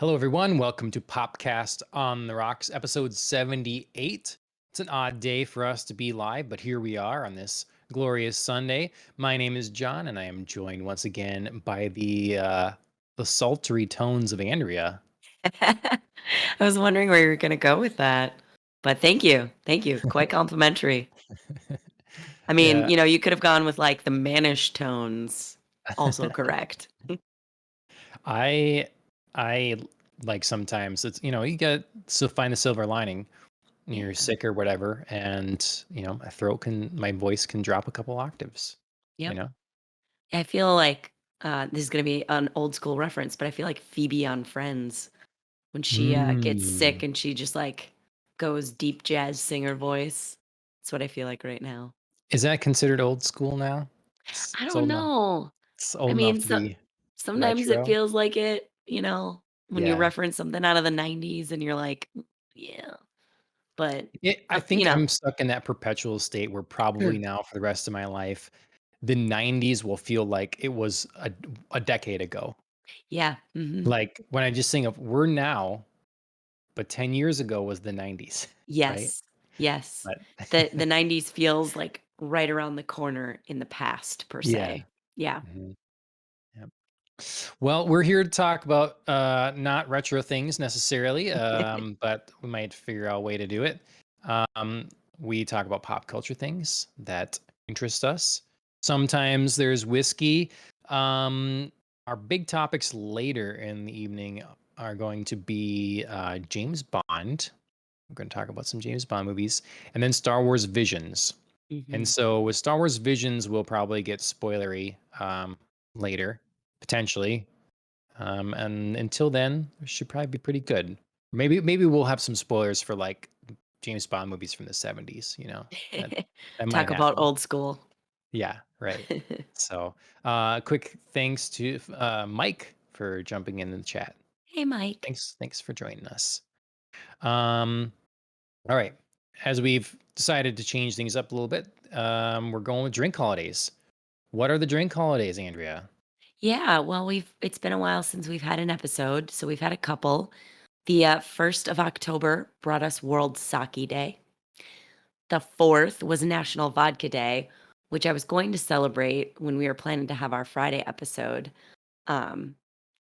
Hello, everyone. Welcome to Popcast on the Rocks, episode 78. It's an odd day for us to be live, but here we are on this glorious Sunday. My name is John, and I am joined once again by the sultry tones of Andrea. I was wondering where you were gonna go with that, but thank you. Thank you. Quite complimentary. I mean, Yeah, you could have gone with, like, the mannish tones, also correct. I I like sometimes it's you get to find the silver lining. You're Yeah. sick or whatever, and my voice can drop a couple octaves. You Yep. know. I feel like, this is gonna be an old school reference, but I feel like Phoebe on Friends when she, gets sick Mm. and she just, like, goes deep jazz singer voice. That's what I feel like right now. Is that considered old school now? It's I it's don't old enough know. it's I old enough mean, to be sometimes it retro? feels like it, when you Yeah. reference something out of the '90s and you're like, yeah." But, I you think know I'm stuck in that perpetual state where probably Mm. now for the rest of my life, the '90s will feel like it was a decade ago. Yeah, mhm. Like, when I just think of we're now, but 10 years ago was the '90s, right? Yes, yes. But The '90s feels like right around the corner in the past per yeah. se. Yeah. Mhm. Yep. Well, we're here to talk about not retro things necessarily, but we might figure out a way to do it. Um, we talk about pop culture things that interest us. Sometimes there's whiskey. Our big topics later in the evening are going to be James Bond. We're going to talk about some James Bond movies, and then Star Wars Visions. And Mhm. so with Star Wars Visions, we'll probably get spoilery later, potentially. And until then, it should probably be pretty good. Maybe we'll have some spoilers for like James Bond movies from the 70s, That that might Talk about happen. old school. Yeah, right. So, quick thanks to Mike for jumping in the chat. "Hey, Mike." Thanks for joining us. Um, all right. As we've decided to change things up a little bit, we're going with drink holidays. What are the drink holidays, Andrea? Yeah, well, it's been a while since we've had an episode, so we've had a couple. The, 1st of October brought us World Sake Day. The 4th was National Vodka Day, which I was going to celebrate when we were planning to have our Friday episode, um,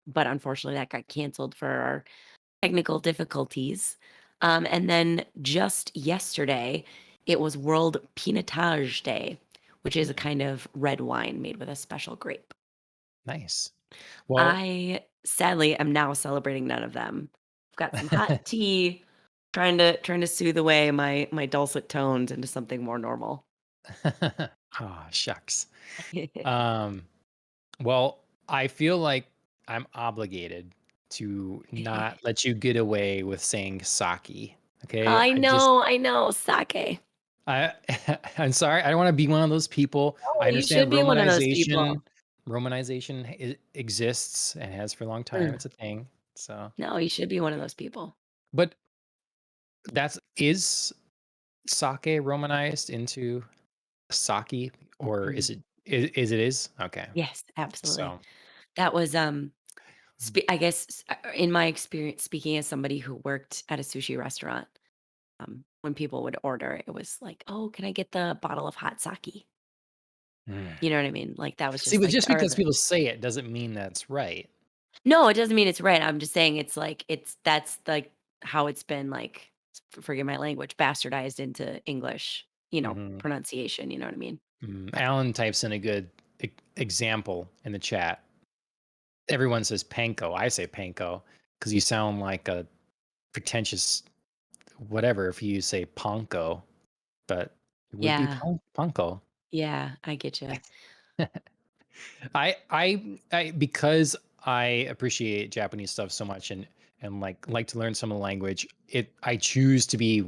but unfortunately that got canceled for our technical difficulties. And then just yesterday, it was World Pinotage Day, which is a Hmm, kind of red wine made with a special grape. nice. Well, I sadly am now celebrating none of them. I've got some hot tea, trying to soothe away my dulcet tones into something more normal. oh, shucks. Um, well, I feel like I'm obligated to not let you get away with saying sake. Okay. I know, sake. I, I'm sorry. I don't want to be one of those people. I Oh, you should understand be one of those people. Romanization exists and has for a long time. Mm. It's a thing. So, No, you should be one of those people. but is sake romanized into sake, or Mhm. is it is? Okay. Yes, absolutely. So, That was, mm, I guess, in my experience, speaking as somebody who worked at a sushi restaurant, when people would order, it was like, "Oh, can I get the bottle of hot sake?" mm. You know what I mean? Like, that was See, just but like just the or because the people say it doesn't mean that's right. No, it doesn't mean it's right. I'm just saying it's like that's, like, how it's been, like, forgive my language, bastardized into English, Mhm. pronunciation, you know what I mean? Alan types in a good example in the chat. Everyone says panko. I say panko because you sound like a pretentious whatever if you say panko, but it would be Yeah, panko. yeah, I get you. I because I appreciate Japanese stuff so much and like to learn some of the language. I choose to be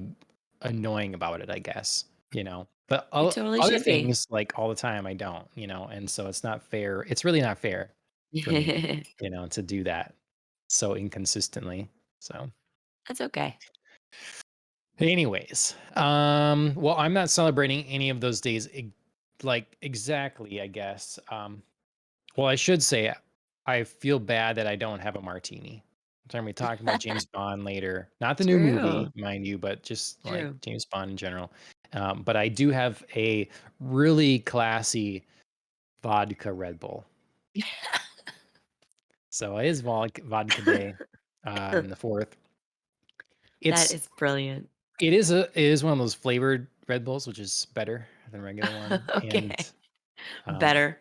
annoying about it, I guess, But You totally other should be. things like all the time I don't, and so it's not fair. It's really not fair for me, to do that so inconsistently. So That's okay. anyways, well, I'm not celebrating any of those days like exactly, I guess. Well, I should say I feel bad that I don't have a martini. Time we talk about James Bond later. Not the new movie, True, mind you, but just like true. James Bond in general. But I do have a really classy vodka Red Bull. So it is vodka day on the 4th. That It's is brilliant. it is one of those flavored Red Bulls, which is better than regular one. And Okay. um, Better.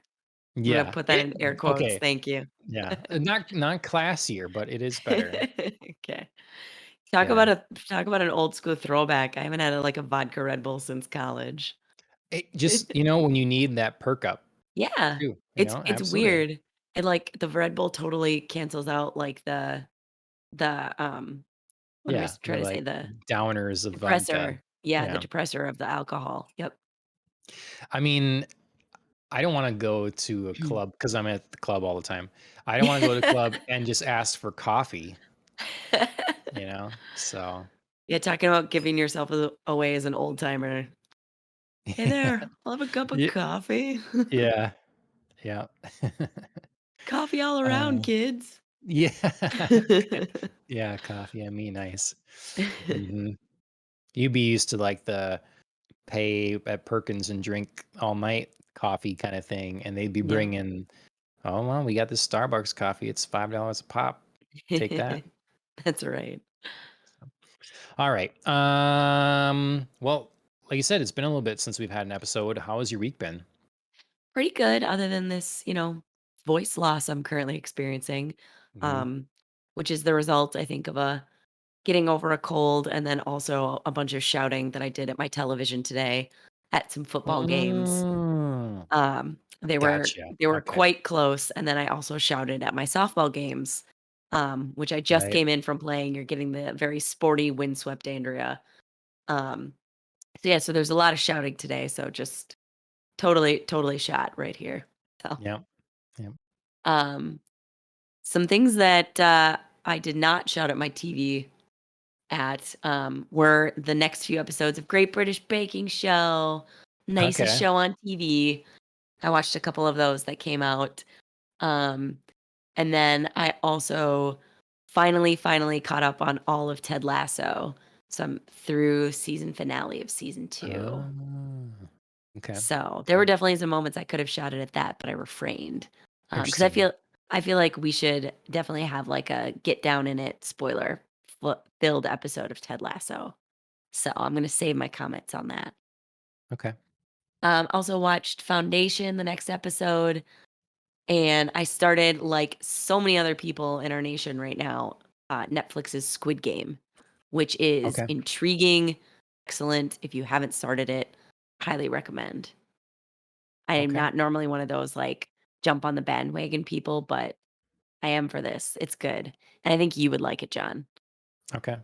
I'm gonna yeah, put that in air quotes, okay, thank you. yeah, not classier, but it is better. Okay. Talk Yeah, about a talk about an old school throwback. I haven't had a, like, a vodka Red Bull since college. it just when you need that perk up Yeah. too, It's absolutely. weird. And, like, the Red Bull totally cancels out, like, the what am I Yeah, the, trying to say? like, The downers of vodka. depressor. Yeah, the Yeah. depressor of the alcohol. Yep. I mean, I don't wanna go to a club because 'cause I'm at the club all the time. I don't wanna go to a club and just ask for coffee, so Yeah, talking about giving yourself away as an old timer. "Hey there, I'll have a cup of Ye coffee." yeah, yeah. "Coffee all around, Uh, kids." yeah. Yeah, coffee and me, nice. Mhm. You'd be used to, like, the pay at Perkins and drink all night coffee kinda thing, and they'd be Yeah. bringing, "Oh, well, we got this Starbucks coffee, it's $5 a pop. Take that." That's right. Alright, well, like you said, it's been a little bit since we've had an episode. How has your week been? Pretty good other than this, voice loss I'm currently experiencing, Mhm. um, which is the result, I think, of a getting over a cold and then also a bunch of shouting that I did at my television today at some football games. Mm, They were gotcha, they were okay, quite close, and then I also shouted at my softball games, which I just right, came in from playing. You're getting the very sporty, windswept Andrea. Um, so yeah, so there's a lot of shouting today. So just totally shot right here. So yep, yep, um, some things that I did not shout at my TV at were the next few episodes of Great British Baking Show, nicest okay, show on TV. I watched a couple of those that came out. Um, And then I also finally caught up on all of Ted Lasso. So I'm through season finale of season 2. oh, okay, So there were okay, definitely some moments I could have shouted at that, but I refrained. Because interesting, I feel like we should definitely have like a get down in it spoiler filled episode of Ted Lasso. So I'm gonna save my comments on that. okay, Also watched Foundation, the next episode. And I started, like so many other people in our nation right now, Netflix's Squid Game, which is okay, intriguing, excellent. If you haven't started it, highly recommend. I am okay, not normally one of those like jump on the bandwagon people, but I am for this. It's good. And I think you would like it, John. okay.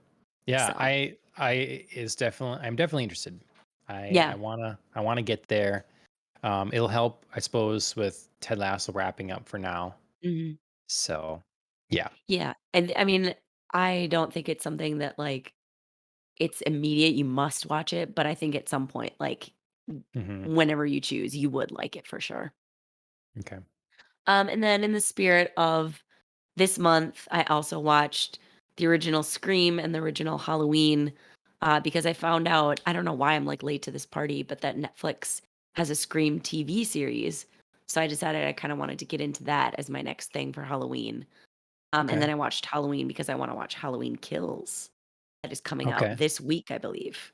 Yeah, So, I'm definitely interested. I yeah. wanna get there. It'll help, I suppose, with Ted Lasso wrapping up for now. Mhm. So, yeah. Yeah. And I mean, I don't think it's something that like it's immediate. You must watch it. But I think at some point, like Mhm. whenever you choose, you would like it for sure. Okay. And then in the spirit of this month, I also watched the original Scream and the original Halloween because I found out, I don't know why I'm like late to this party, but that Netflix has a Scream TV series. So I decided I kind of wanted to get into that as my next thing for Halloween. And Okay. then I watched Halloween because I want to watch Halloween Kills that is coming out Okay. this week, I believe.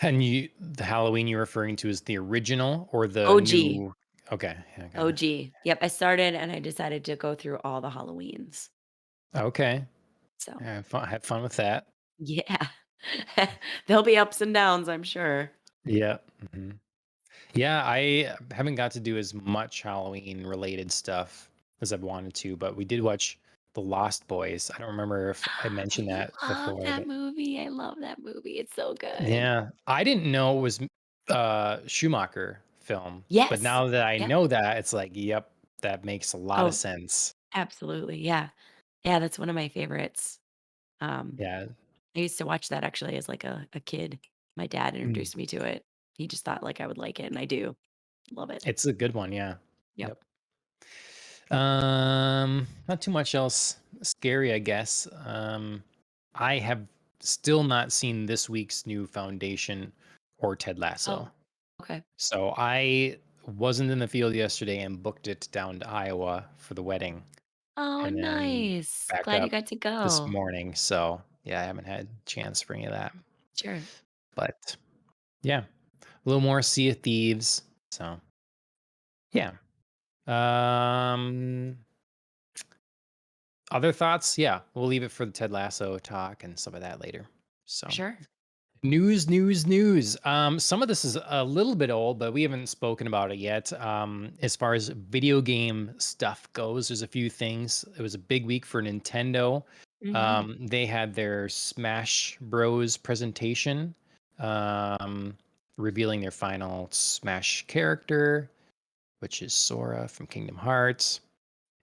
And the Halloween you're referring to is the original or the OG. new? Okay. Okay. OG. Yep. I started and I decided to go through all the Halloweens. Okay. So Have fun with that. yeah. There'll be ups and downs, I'm sure. Yeah. Mhm. Yeah, I haven't got to do as much Halloween related stuff as I've wanted to, but we did watch The Lost Boys. I don't remember if I I mentioned that love before, that but movie. I love that movie. It's so good. yeah, I didn't know it was Schumacher film, but Yes. now that I Yep. know that, it's like, yep, that makes a lot of Oh, sense. absolutely. Yeah. Yeah, that's one of my favorites. Um, Yeah. I used to watch that actually as like a kid. My dad Mm. introduced me to it. He just thought like I would like it, and I do. Love it. It's a good one, yeah. Yep. Yep. Not too much else scary, I guess. I have still not seen this week's new Foundation or Ted Oh, Lasso. okay. So I wasn't in the field yesterday and booked it down to Iowa for the wedding Oh, and then nice. back Glad you up got to this go. morning. So yeah, I haven't had a chance for any of that. Sure. But yeah, a little more Sea of Thieves. So yeah. Um Other thoughts? Yeah, we'll leave it for the Ted Lasso talk and some of that later. So Sure. news. Some of this is a little bit old, but we haven't spoken about it yet. As far as video game stuff goes, there's a few things. It was a big week for Nintendo. Mhm. They had their Smash Bros presentation, um, revealing their final Smash character, which is Sora from Kingdom Hearts.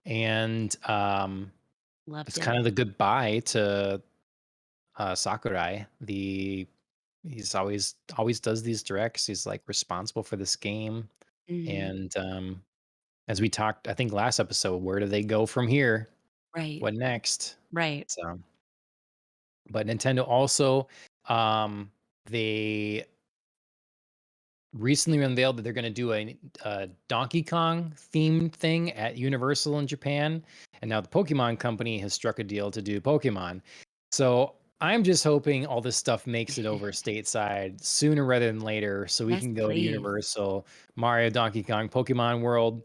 And Loved it's kind it. of the goodbye to Sakurai. He's always does these directs. He's like responsible for this game. Mhm. And as we talked, I think last episode, where do they go from here? Right. What next? Right. So, but Nintendo also, they recently unveiled that they're going to do a Donkey Kong themed thing at Universal in Japan, and now the Pokemon Company has struck a deal to do Pokemon. So I'm just hoping all this stuff makes it over stateside sooner rather than later, so we Yes, can go to please. Universal, Mario, Donkey Kong, Pokemon World.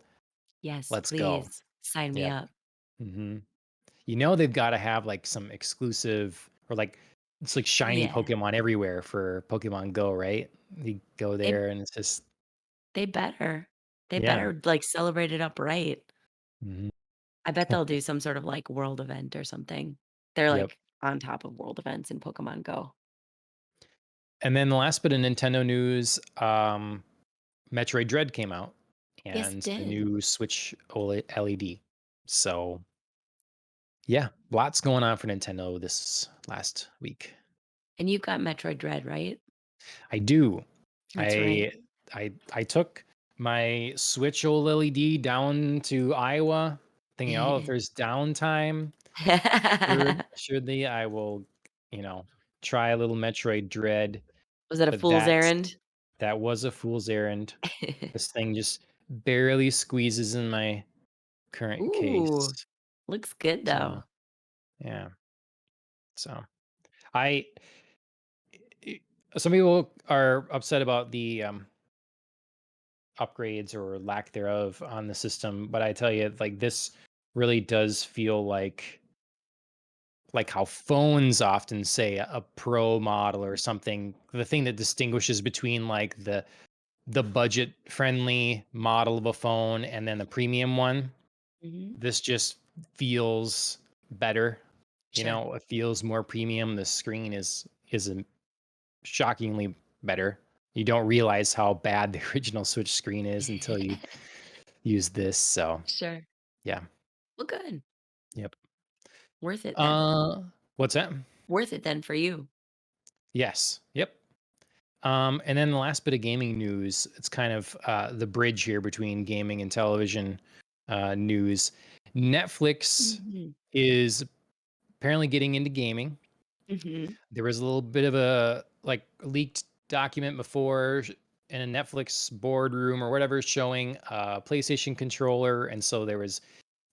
Yes, Let's go. please. Sign me Yep. up. hmm You know they've got to have like some exclusive or like it's like Oh, shiny yeah. Pokemon everywhere for Pokemon Go, right? You go They there and it's just they better. They yeah. better, like, celebrate it up right. Mhm. I bet they'll do some sort of, like, world event or something. They're, Yep. like, on top of world events in Pokemon Go. And then the last bit of Nintendo news, Metroid Dread came out Yes, it and the did. new Switch OLED LED. So yeah, lots going on for Nintendo this last week. And you've got Metroid Dread, right? I do. That's right. I took my Switch OLED down to Iowa, thinking, oh, if there's downtime, surely I will, you know, try a little Metroid Dread. Was it a But fool's errand? that was a fool's errand. This thing just barely squeezes in my current Ooh, case. looks good, So, though. yeah. So, I i some people are upset about the, upgrades or lack thereof on the system, but I tell you, like, this really does feel like how phones often say a pro model or something. The thing that distinguishes between, like, the budget-friendly model of a phone and then the premium one. Mhm. This just feels better. You Sure. know, it feels more premium. The screen is shockingly better. You don't realize how bad the original Switch screen is until you use this. So Sure. yeah. Well, good. Yep. Worth it then. Uh what's that? Worth it then for you. Yes. Yep. And then the last bit of gaming news, it's kind of the bridge here between gaming and television news. Netflix Mhm. is apparently getting into gaming. Mhm. There was a little bit of a like leaked document before in a Netflix boardroom or whatever showing a PlayStation controller, and so there was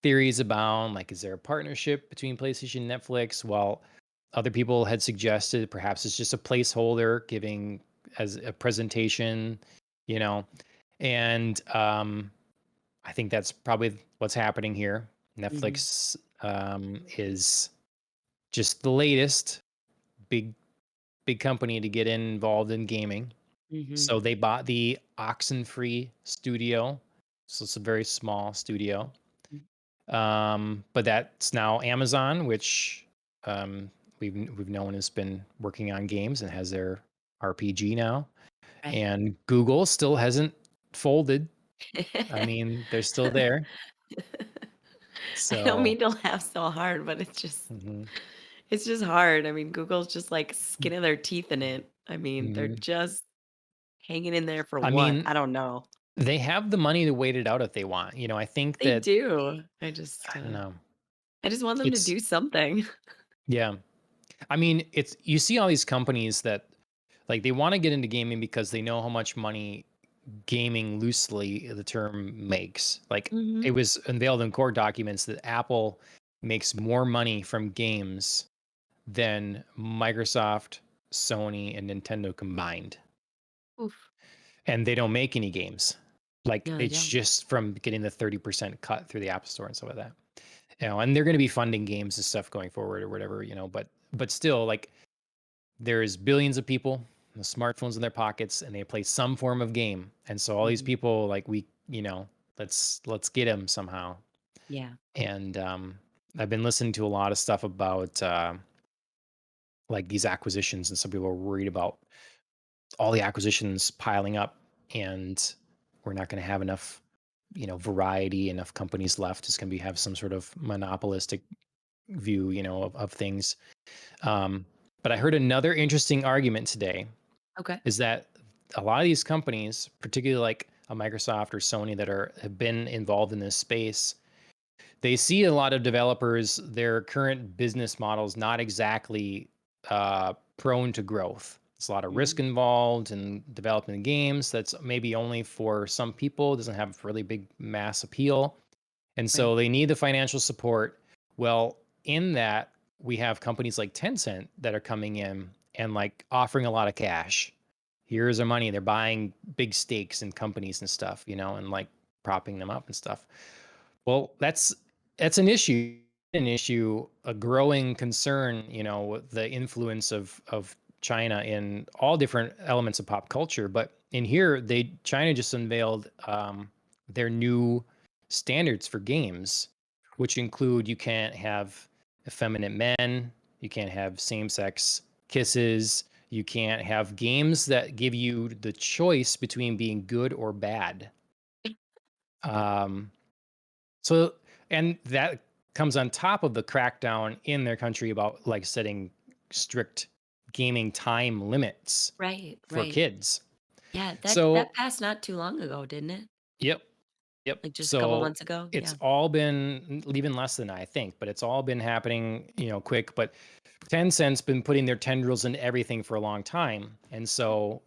theories abound like, is there a partnership between PlayStation and Netflix? Well, other people had suggested perhaps it's just a placeholder giving as a presentation, you know, and I think that's probably what's happening here. Mhm. Netflix is just the latest big company to get involved in gaming. Mhm. So they bought the Oxenfree studio. So it's a very small studio. Mm. But that's now Amazon, which um, we've known has been working on games and has their RPG now. Right. And Google still hasn't folded. I mean, they're still there. I don't So mean to laugh so hard, but mhm, it's just hard. I mean, Google's just like skin of their teeth in it. I mean, they're mhm. just hanging in there for I what? mean, I don't know. They have the money to wait it out if they want. I think They that do. I don't know. I just want them to It's do something. yeah. I mean, it's you see all these companies that like they want to get into gaming because they know how much money gaming loosely the term makes. Like Mhm. it was unveiled in court documents that Apple makes more money from games than Microsoft, Sony, and Nintendo combined. Oof. And they don't make any games. Like No, they it's don't. just from getting the 30% cut through the App Store and stuff like that. And they're going to be funding games and stuff going forward or whatever, but still like there's billions of people with smartphones in their pockets and they play some form of game. And so all these Mhm. people like let's get them somehow. Yeah. And I've been listening to a lot of stuff about like these acquisitions and some people are worried about all the acquisitions piling up and we're not going to have enough variety, enough companies left. It's going to be have some sort of monopolistic view of things. um, but I heard another interesting argument today Okay. is that a lot of these companies, particularly like a Microsoft or Sony that have been involved in this space, they see a lot of developers, their current business models not exactly prone to growth. There's a lot of risk Mhm. involved in developing games. That's maybe only for some people. It doesn't have really big mass appeal. And Right. so they need the financial support. Well, in that, we have companies like Tencent that are coming in and like offering a lot of cash. Here's our money. They're buying big stakes in companies and stuff, and like propping them up and stuff. Well, that's an issue, a growing concern, with the influence of China in all different elements of pop culture. But in here, China just unveiled their new standards for games, which include you can't have effeminate men, you can't have same-sex kisses, you can't have games that give you the choice between being good or bad. Um, so, and that comes on top of the crackdown in their country about like setting strict gaming time limits Right, for right. kids. Yeah, that So, passed not too long ago, didn't it? yep, yep. Like, just a couple So months ago? it's Yeah. all been even less than I think, but it's all been happening, quick. But Tencent's been putting their tendrils into everything for a long time. And so,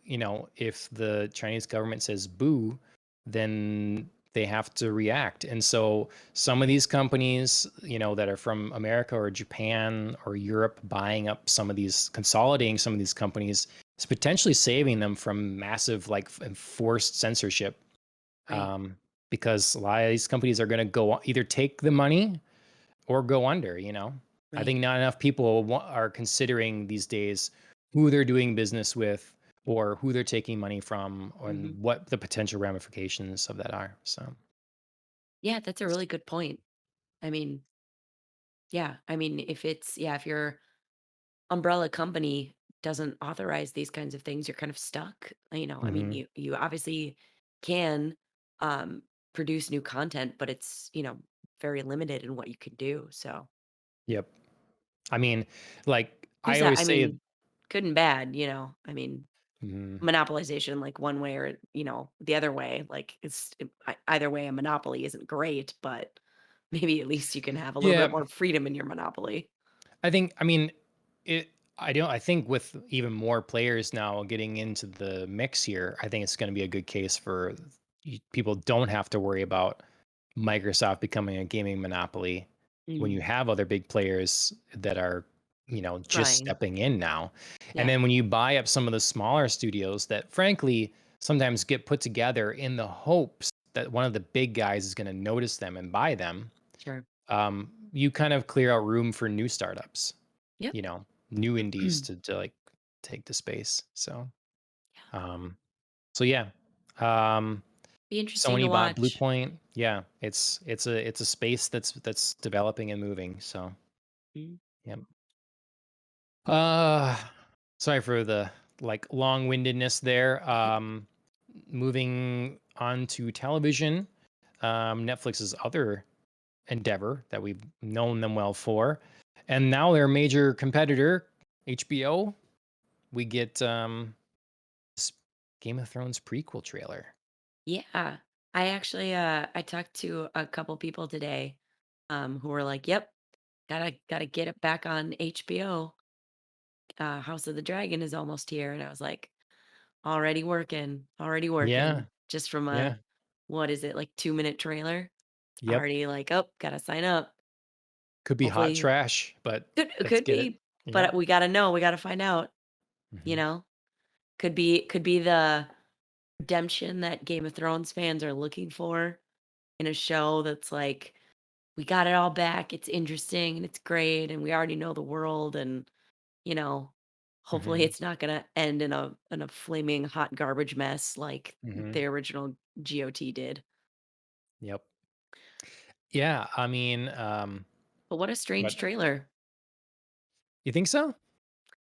if the Chinese government says boo, then they have to react. And so some of these companies, that are from America or Japan or Europe buying up some of these, consolidating some of these companies, is potentially saving them from massive, like enforced censorship. Right. Um, because a lot of these companies are going to go either take the money or go under. I Right. think not enough people are considering these days who they're doing business with or who they're taking money from and Mhm. what the potential ramifications of that are. So, Yeah, that's a really good point. I mean, yeah, I mean, if your umbrella company doesn't authorize these kinds of things, you're kind of stuck. I mean, mhm. you obviously can um produce new content, but it's, very limited in what you can do. So, Yep. I mean, like there's I that. always I say, mean, good and bad, I mean, mhm. monopolization like one way or, the other way, like either way a monopoly isn't great, but maybe at least you can have a little bit Yeah, more freedom in your monopoly. I mean, it. I think with even more players now getting into the mix here, I think it's going to be a good case for people don't have to worry about Microsoft becoming a gaming monopoly when you Mm, have other big players that are, just trying. stepping in now. And Yeah, then when you buy up some of the smaller studios that frankly sometimes get put together in the hopes that one of the big guys is going to notice them and buy them, sure. you kind of clear out room for new startups, Yep. new indies to like take the space. Yeah. Um, so yeah, um, Be interesting to Sony bought Blue watch. Point. Yeah, it's a space that's developing and moving. So Mm. yeah. Uh, sorry for the like long-windedness there. Moving on to television, Netflix's other endeavor that we've known them well for. And now their major competitor, HBO, we get this Game of Thrones prequel trailer. Yeah. I actually, I talked to a couple people today, who were like, "Yep, gotta get it back on HBO. House of the Dragon is almost here." And I was like, already Yeah, working, just from a yeah, what is it, like 2-minute trailer? yep. Already like, "Oh, gotta sign up." Could be hot Hopefully trash, but let's could get it. be, Yep. but we gotta know, we gotta find out, you Mhm, know? Could be the redemption that Game of Thrones fans are looking for in a show that's like, "We got it all back, it's interesting, and it's great, and we already know the world," and, you know, hopefully mhm, it's not gonna end in a flaming hot garbage mess like mhm. the original GOT did. Yep. Yeah, I mean, But what a strange but trailer. you think so?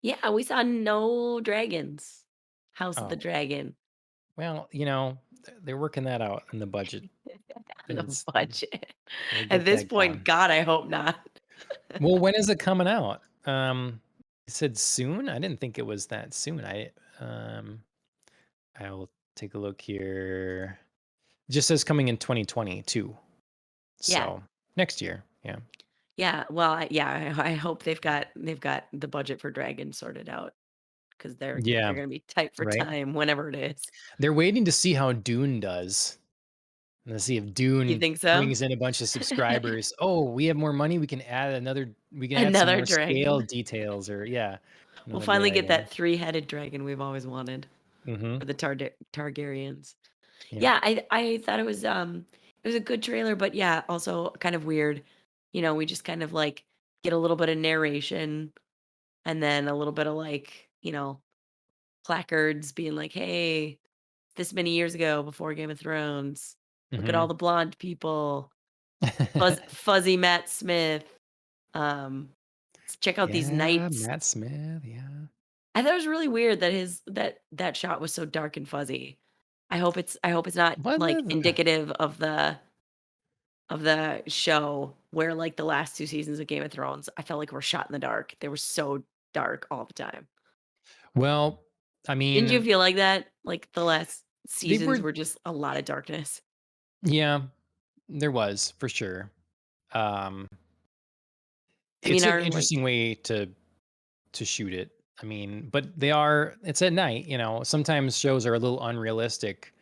Yeah, we saw no dragons. House of the Oh, Dragon. well, they're working that out in the budget. On the It's budget. We'll At get this that point, going. God, I hope not. Well, when is it coming out? You said soon? I didn't think it was that soon. I'll take a look here. It just says coming in 2022. Yeah. So, next year. Yeah. Yeah, well, I hope they've got the budget for dragons sorted out because they're Yeah, gonna be tight for right? time whenever it is. They're waiting to see how Dune does. And to see if You Dune think so? brings in a bunch of subscribers. "Oh, we have more money, we can add some Another more scale dragon. details," or yeah, We'll another finally get dragon. that three-headed dragon we've always wanted Mhm. for the Targaryens. Yep. Yeah, I thought it was a good trailer, but yeah, also kind of weird. We just kind of, like, get a little bit of narration and then a little bit of, like, placards being like, "Hey, this many years ago before Game of Thrones, look at all Mhm. the blonde people, fuzzy Matt Smith, um, check out these Yeah, knights." Matt Smith, yeah. I thought it was really weird that that shot was so dark and fuzzy. I hope it's not, What like, the indicative of the show where, like, the last 2 seasons of Game of Thrones, I felt like were shot in the dark. They were so dark all the time. well, I Didn't you mean, feel like that? Like, the last they seasons were were just a lot of darkness? yeah, there was, for sure. Um, I mean, it's an our, like interesting way to shoot it. I mean, but it's at night, sometimes shows are a little unrealistic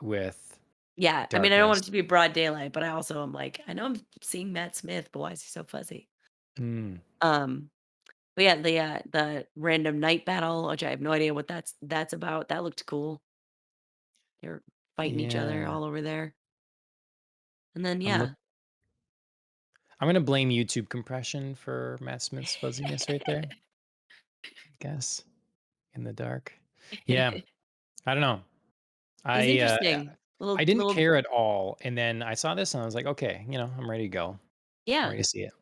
with yeah, I mean, I don't want darkness. it to be broad daylight, but I also am like, I know I'm seeing Matt Smith, but why is he so fuzzy? Mm, Um, but yeah, the random night battle, which I have no idea what that's about. That looked cool. They're fighting each other yeah. all over there. And then I'm look yeah. I'm gonna blame YouTube compression for Matt Smith's fuzziness right there, I guess, in the dark. Yeah, I don't know. It was I, uh, interesting. I Little didn't little care at all, and then I saw this and I was like, "Okay, I'm ready to go. I'm yeah. ready to see it."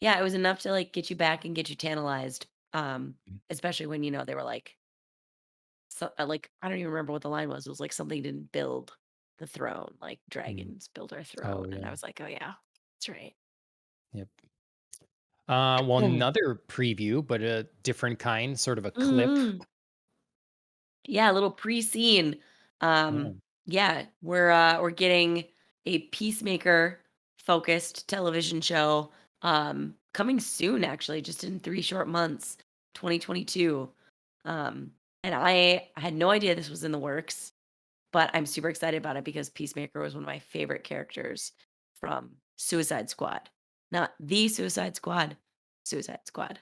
Yeah, it was enough to, like, get you back and get you tantalized, Mm. especially when, they were like, like, I don't even remember what the line was. It was like something didn't build the throne, like Mm. dragons build our throne, Oh, and I yeah. was like, "Oh, yeah. That's right." Yep. Well, Mm. another preview, but a different kind, sort of a clip. Mhm. Yeah, a little pre-scene. Yeah. Yeah, we're getting a Peacemaker focused television show coming soon actually, just in 3 short months, 2022. And I had no idea this was in the works, but I'm super excited about it because Peacemaker was one of my favorite characters from Suicide Squad. Not the Suicide Squad, Suicide Squad.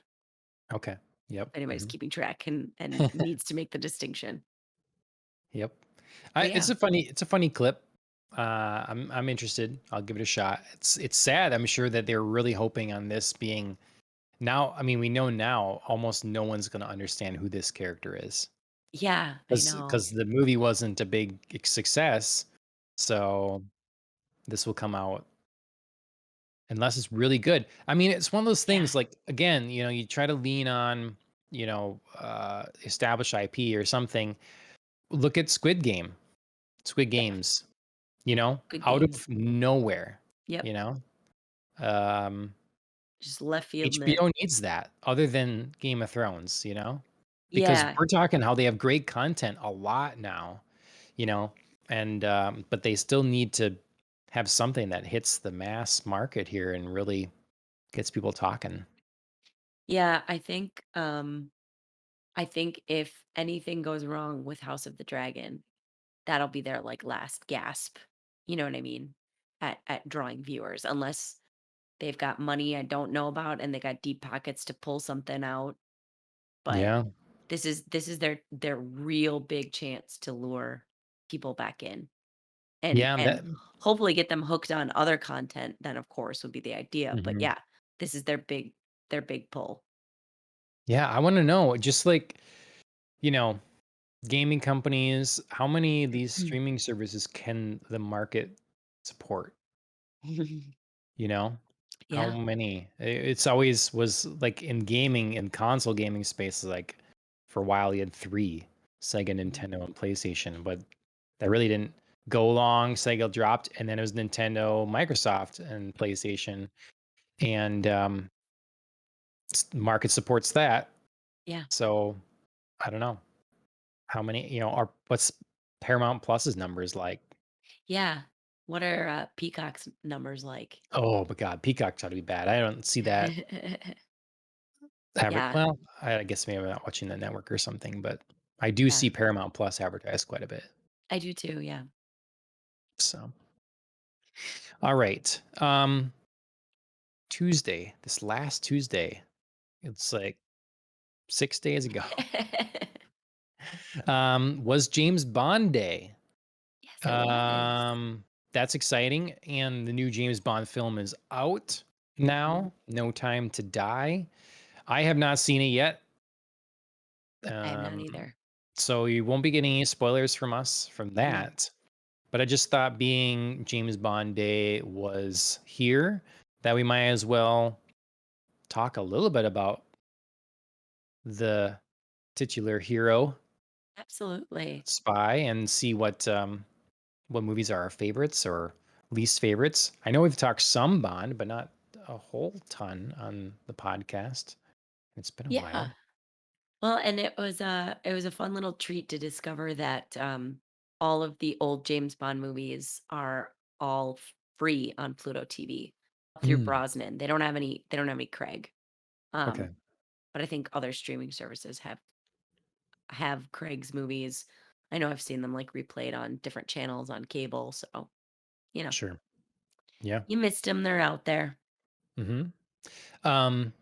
Okay. Yep. If anybody's Mhm. keeping track and needs to make the distinction. Yep. But It's yeah. a funny clip. I'm interested. I'll give it a shot. It's sad. I'm sure that they're really hoping on this being now. I mean, we know now almost no one's going to understand who this character is Yeah, I know. because the movie wasn't a big success. So this will come out unless it's really good. I mean, it's one of those Yeah. things. Like again, you try to lean on established IP or something. Look at Squid Yeah. Games. Good Out games. of nowhere, you Yep. know? Um, Just left field in it. HBO needs that other than Game of Thrones, Because Yeah. we're talking how they have great content a lot now, you know? and but they still need to have something that hits the mass market here and really gets people talking. Yeah, I think if anything goes wrong with House of the Dragon, that'll be their, like, last gasp, you know what I mean? At drawing viewers, unless they've got money I don't know about and they got deep pockets to pull something out, but Yeah. this is their real big chance to lure people back in Yeah, and that hopefully get them hooked on other content, then, of course, would be the idea, but mhm. yeah, this is their big pull. Yeah, I wanna know, just like, you know, gaming companies, how many of these streaming services can the market support? You know? How Yeah. many? It's always was like in gaming and console gaming space, like for a while you had 3, Sega, Mhm. Nintendo, and PlayStation, but that really didn't go long. Sega dropped, and then it was Nintendo, Microsoft, and PlayStation, and market supports that. Yeah. So I don't know how many. Are what's Paramount Plus's numbers like? Yeah. What are, Peacock's numbers like? Oh my God, Peacock's ought to be bad. I don't see that Yeah, well, I guess maybe I'm not watching the network or something, but I do yeah. see Paramount Plus advertised quite a bit. I do too, yeah. So, all right. Tuesday, this last Tuesday, it's like 6 days ago, was James Bond Day. Yes, it was. That's exciting, and the new James Bond film is out Mhm. now, No Time to Die. I have not seen it yet, I have not um, either. so you won't be getting any spoilers from us from Mm, that. But I just thought being James Bond Day was here, that we might as well talk a little bit about the titular hero absolutely. spy and see what movies are our favorites or least favorites. I know we've talked some Bond, but not a whole ton on the podcast. It's been a Yeah. while. Well, and it was a fun little treat to discover that, all of the old James Bond movies are all free on Pluto TV through Mm, Brosnan. They don't have any Craig. okay, Um, but I think other streaming services have Craig's movies. I know I've seen them, like, replayed on different channels on cable, so, you know, sure. Yeah. you missed them. 'Em, they're out there. hmm Um,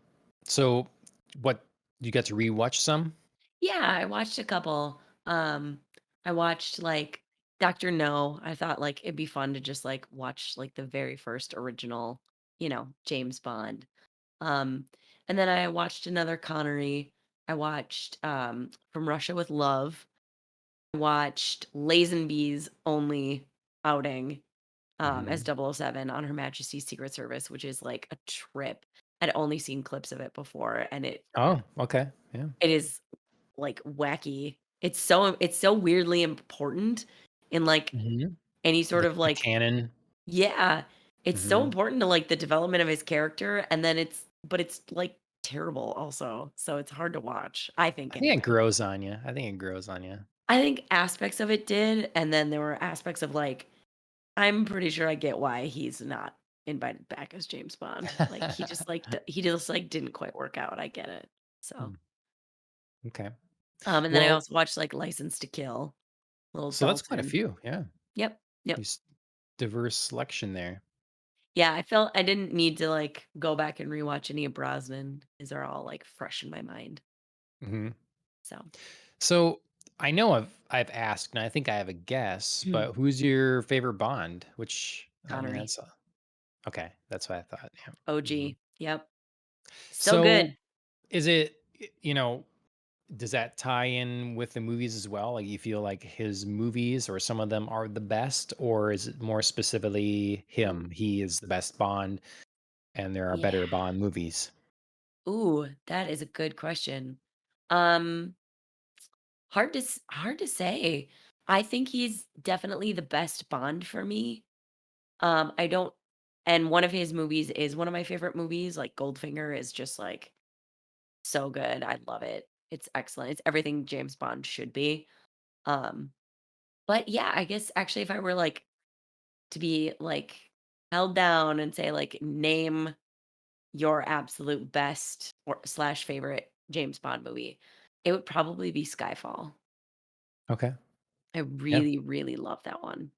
so what you got to rewatch some? Yeah, I watched a couple. I watched, like, Doctor No. I thought, like, it'd be fun to just, like, watch, like, the very first original, James Bond. Um, and then I watched another Connery. I watched, From Russia with Love. I watched Lazenby's only outing, as hmm 007 on Her Majesty's Secret Service, which is, like, a trip. I'd only seen clips of it before, and Oh, okay. Yeah. it is, like, wacky. It's so weirdly important in, like, hmm any sort of, The like canon. yeah, it's so hmm important to, like, the development of his character, and then it's, like, terrible also, so it's hard to watch, I I think think it anyway. grows on you. I think it grows on you. I think aspects of it did, and then there were aspects of, like, I'm pretty sure I get why he's not invited back as James Bond. Like, he just, like, didn't quite work out, I get it. So, Hmm, okay. and then I Well, also watched, like, License to Kill, Little so that's quite a Dalton. few. Yeah. Yep, yep. Nice diverse selection there. Yeah, I felt I didn't need to, like, go back and rewatch any of Brosnan. These are all, like, fresh in my mind. hmm So, So I know I've asked, and I think I have a guess, but who's your favorite Bond? Which I mean, Connery, that's okay. That's what I thought. Yeah. hmm OG. Yep. So So good. is it does that tie in with the movies as well? Like you feel like his movies or some of them are the best, or is it more specifically him? He is the best Bond, and there are Yeah. better Bond movies. Ooh, that is a good question. Um, hard to say. I think he's definitely the best Bond for me. I don't and one of his movies is one of my favorite movies, like, Goldfinger is just, like, so good. I love it. It's excellent. It's everything James Bond should be. Um But yeah, I guess actually if I were like to be like held down and say like name your absolute best or slash favorite James Bond movie, it would probably be Skyfall. Okay. I Yeah. really, really love that one.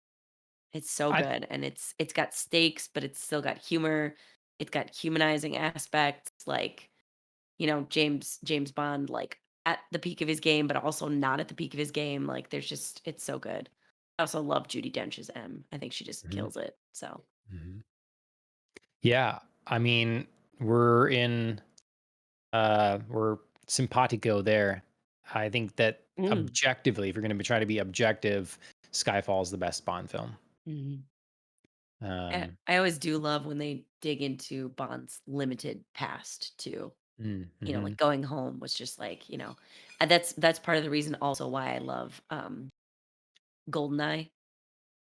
It's so I good, and it's got stakes, but it's still got humor. It's got humanizing aspects, like, James Bond, like, at the peak of his game, but also not at the peak of his game, like, there's just it's so good. I also love Judi Dench's M. I think she just Mhm, kills it, so mhm. Yeah. I mean, we're in we're simpatico there. I think that Mm, objectively, if you're going to try to be objective, Skyfall is the best Bond film. mhm. I Um, I always do love when they dig into Bond's limited past too. mhm. Like, Going Home was just like, and that's part of the reason also why I love, GoldenEye.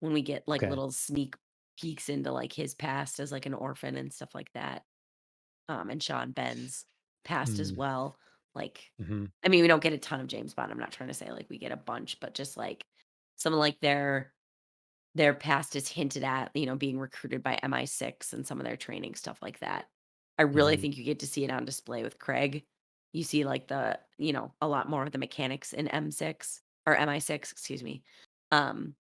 When we get, like, Okay. little sneak peeks into, like, his past as, like, an orphan and stuff like that, and Sean Benn's past as Mm, well, like mhm. I mean, we don't get a ton of James Bond, I'm not trying to say, like, we get a bunch, but just, like, some of, like, their past is hinted at, being recruited by MI6 and some of their training, stuff like that. I really Mhm. think you get to see it on display with Craig. You see, like, a lot more of the mechanics in M6 or MI6, excuse me. Um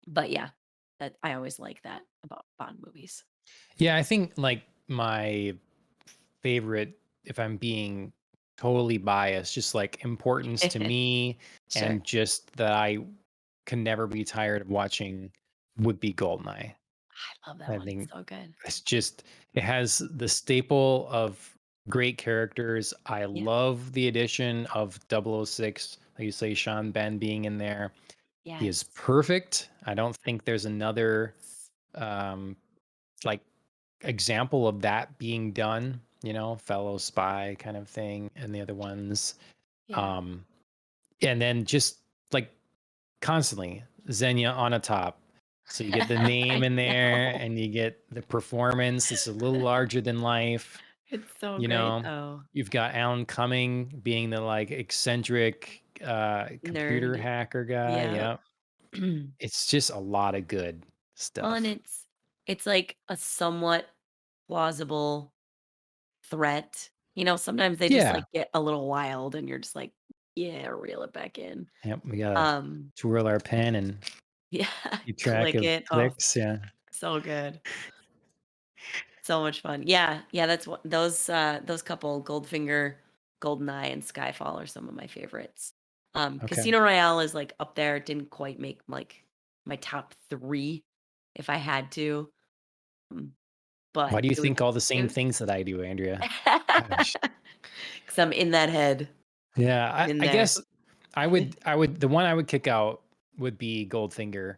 but yeah, that I always like that about Bond movies. Yeah, I think like my favorite, if I'm being totally biased, just like importance to me Sure. and just that I can never be tired of watching would be Goldeneye. I love that I one, it's think so good. it's just it has the staple of great characters. I Yeah. love the addition of 006, like you say, Sean Ben being in there. He is Yes. perfect. I don't think there's another Yes. um like example of that being done, fellow spy kind of thing, and the other ones. Yeah. Um, and then just like constantly Xenia on a top. So you get the name I in there know. and you get the performance. It's a little larger than life, It's so you great, know. though. You've got Alan Cumming being the like eccentric computer Nerd. hacker guy. Yeah. Yeah. It's just a lot of good Well, and stuff. it's like a somewhat plausible threat. Sometimes they just, Yeah. like, get a little wild and you're just like, "Yeah, reel it back in." Yep. We gotta Um, twirl our pen and yeah, keep track click of it. Oh, clicks. Yeah. so good. So much fun. Yeah, yeah, that's what those couple, Goldfinger, Goldeneye, and Skyfall are some of my favorites. Okay. Casino Royale is, like, up there. It didn't quite make, like, my top 3 if I had to, mm, Why but do you it would think all the same it things that I do, Andrea? Gosh. 'cause I'm in that head. Yeah, I'm in I there. guess I would the one I would kick out would be Goldfinger.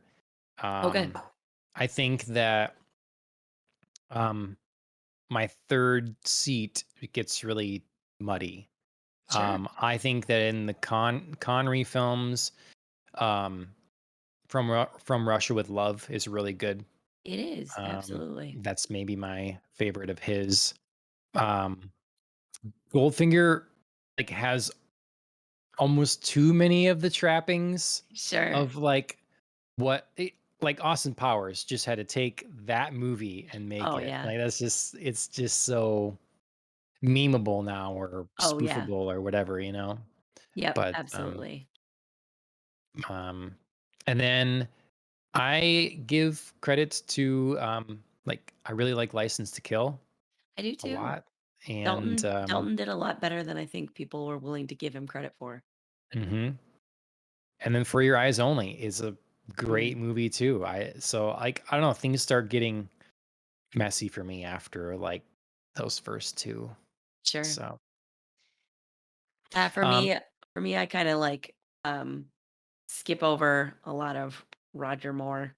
Okay. Um, I think that um my third seat it gets really muddy. Sure. I think that in the Connery films, um, from Russia with Love is really good. It is, absolutely. That's maybe my favorite of his. Um, Goldfinger like has almost too many of the trappings Sure. of like like Austin Powers just had to take that movie and make Oh, it. yeah. Like it's just so memeable now or Oh, yeah. spoofable or whatever, Yep, But absolutely. um and then I give credits to like I really like License to Kill I do a too. lot. And Dalton did a lot better than I think people were willing to give him credit for. mhm. And then For Your Eyes Only is a great Mm, movie too. So like I don't know, things start getting messy for me after like those first two. sure. So For um me I kinda, like, skip over a lot of Roger Moore.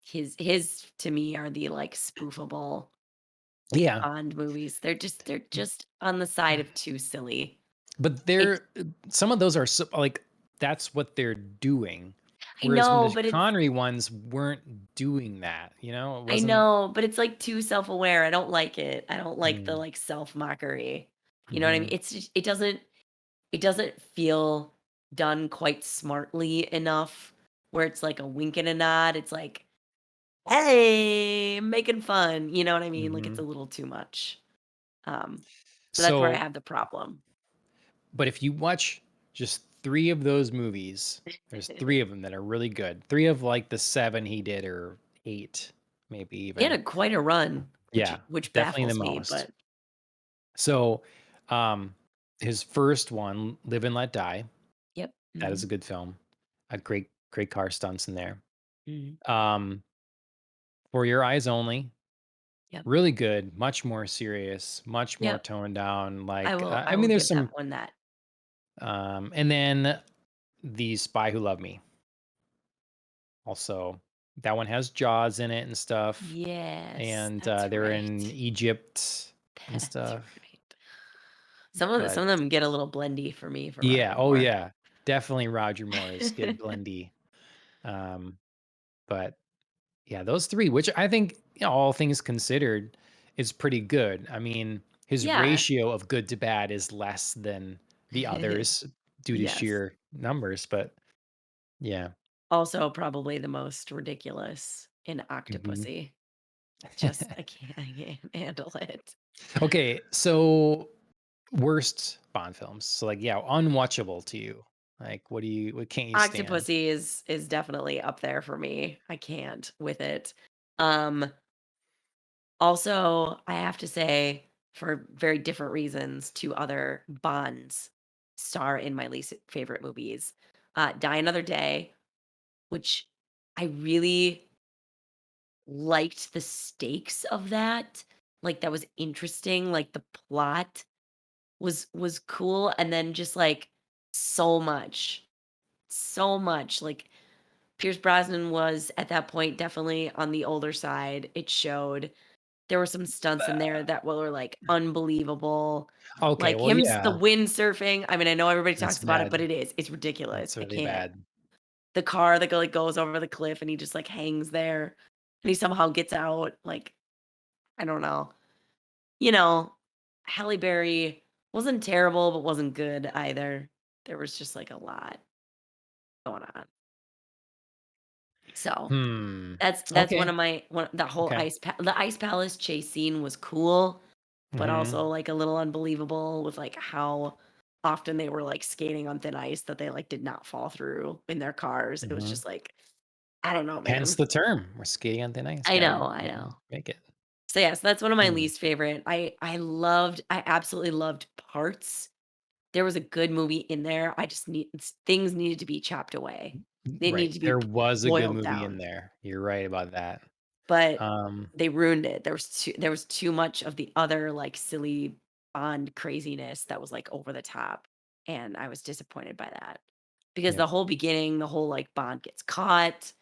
His to me are the, like, spoofable yeah, Bond movies. They're just on the side of too silly. but It's some of those are like that's what they're doing. I Whereas when know, the but it's Connery ones weren't doing that, it I wasn't. know, but it's, like, too self-aware. I don't like it. I don't like the, Mm, like, self-mockery. You know what I mean? mhm, It's just it doesn't feel done quite smartly enough where it's like a wink and a nod. It's like, "Hey, I'm making fun." You know what I mean? Like, it's a Mhm. little too much. Um, so that's where I So have the problem. but if you watch just 3 of those movies, there's 3 of them that are really good. 3 of, like, the 7 he did or 8, maybe He had even. a quite a run, Yeah, which definitely the baffles me, most. but So, um, his first one, Live and Let Die, yep. that is Mhm, a good film. A great car stunts in there. mhm, Um, For Your Eyes Only, yep, really good, much more serious, much more yep. toned down, I like, will I I mean, will there's give that some, one that. and then The Spy Who Loved Me. Also, that one has Jaws in it and stuff, Yes, and, that's they're in right. Egypt and That's stuff, right. but Some of them get a little blendy for me for yeah, Roger oh, Moore. yeah, definitely Roger Moore's get blendy, um, but yeah, those 3, which I think, all things considered, is pretty good. I mean, his Yeah. ratio of good to bad is less than the others due to Yes. sheer numbers, but yeah. Also, probably the most ridiculous in Mhm. Octopussy. Just I can't handle it. Okay, so worst Bond films. So, like, yeah, unwatchable to you. Like, what can't you stand? Octopussy is definitely up there for me. I can't with it. Um, Also, I have to say, for very different reasons, 2 other Bonds star in my least favorite movies. Die Another Day, which I really liked the stakes of that. Like, that was interesting, like, the plot was cool, and then just, like, so much, so much, like, Pierce Brosnan was, at that point, definitely on the older side. It showed. There were some stunts in there that were, like, unbelievable. Okay, Like, well, the yeah, windsurfing, I mean, I know everybody that's talks about it, bad. but it's ridiculous. That's I really can't. bad. The car that goes over the cliff and he just, like, hangs there, and he somehow gets out, like, I don't know. You know, Halle Berry wasn't terrible, but wasn't good either. There was just, like, a lot going on. So, Hmm. that's one Okay, of my one the whole okay. the Ice Palace chase scene was cool. But also, Mhm, like, a little unbelievable with, like, how often they were, like, skating on thin ice that they, like, did not fall through in their cars. It was mhm. just like, I don't know, Hence man. the term, "We're skating on thin ice." I Gotta know. make it. So, yeah, so that's one of my Hmm. least favorite. I absolutely loved Parts. There was a good movie in there. I just things needed to be chopped away. They Right. needed to be There was a good boiled movie in down. there. You're right about that. But Um, they ruined it. There was too much of the other, like, silly Bond craziness that was, like, over the top, and I was disappointed by that. Because yep. the whole beginning, the whole, like, Bond gets caught,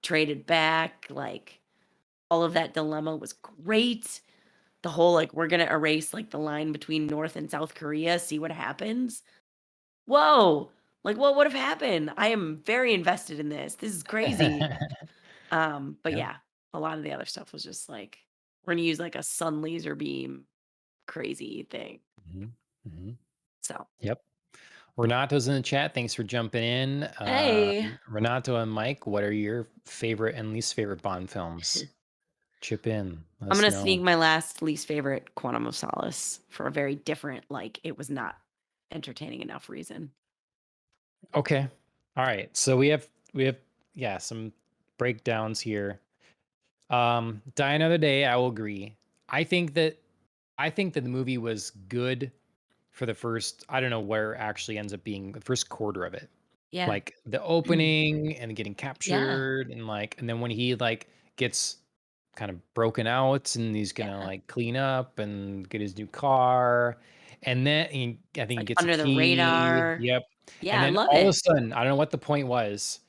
traded back, like, all of that dilemma was great. The whole, like, "We're gonna erase, like, the line between North and South Korea, see what happens." Whoa! Like, what would have happened? I am very invested in this. This is crazy. But Yep. yeah, a lot of the other stuff was just like, we're gonna use like a sun laser beam crazy thing. Mhm, mhm. So, Yep. Renato's in the chat. Thanks for jumping in. hey, Renato and Mike, what are your favorite and least favorite Bond films? Chip in. Let I'm us gonna know. sneak my last least favorite Quantum of Solace for a very different, like, it was not entertaining enough reason. Okay. All right. So we have yeah, some breakdowns here. Die Another Day, I will agree. I think that I think that the movie was good for the first, I don't know where it actually ends up being the first quarter of it. Yeah. Like the opening and getting Yeah. captured and like and then when he like gets kind of broken out and he's gonna Yeah. like clean up and get his new car. And then I It's think he like gets a under the key. radar. Yep. Yeah, And I then love all of a it. sudden, I don't know what the point was,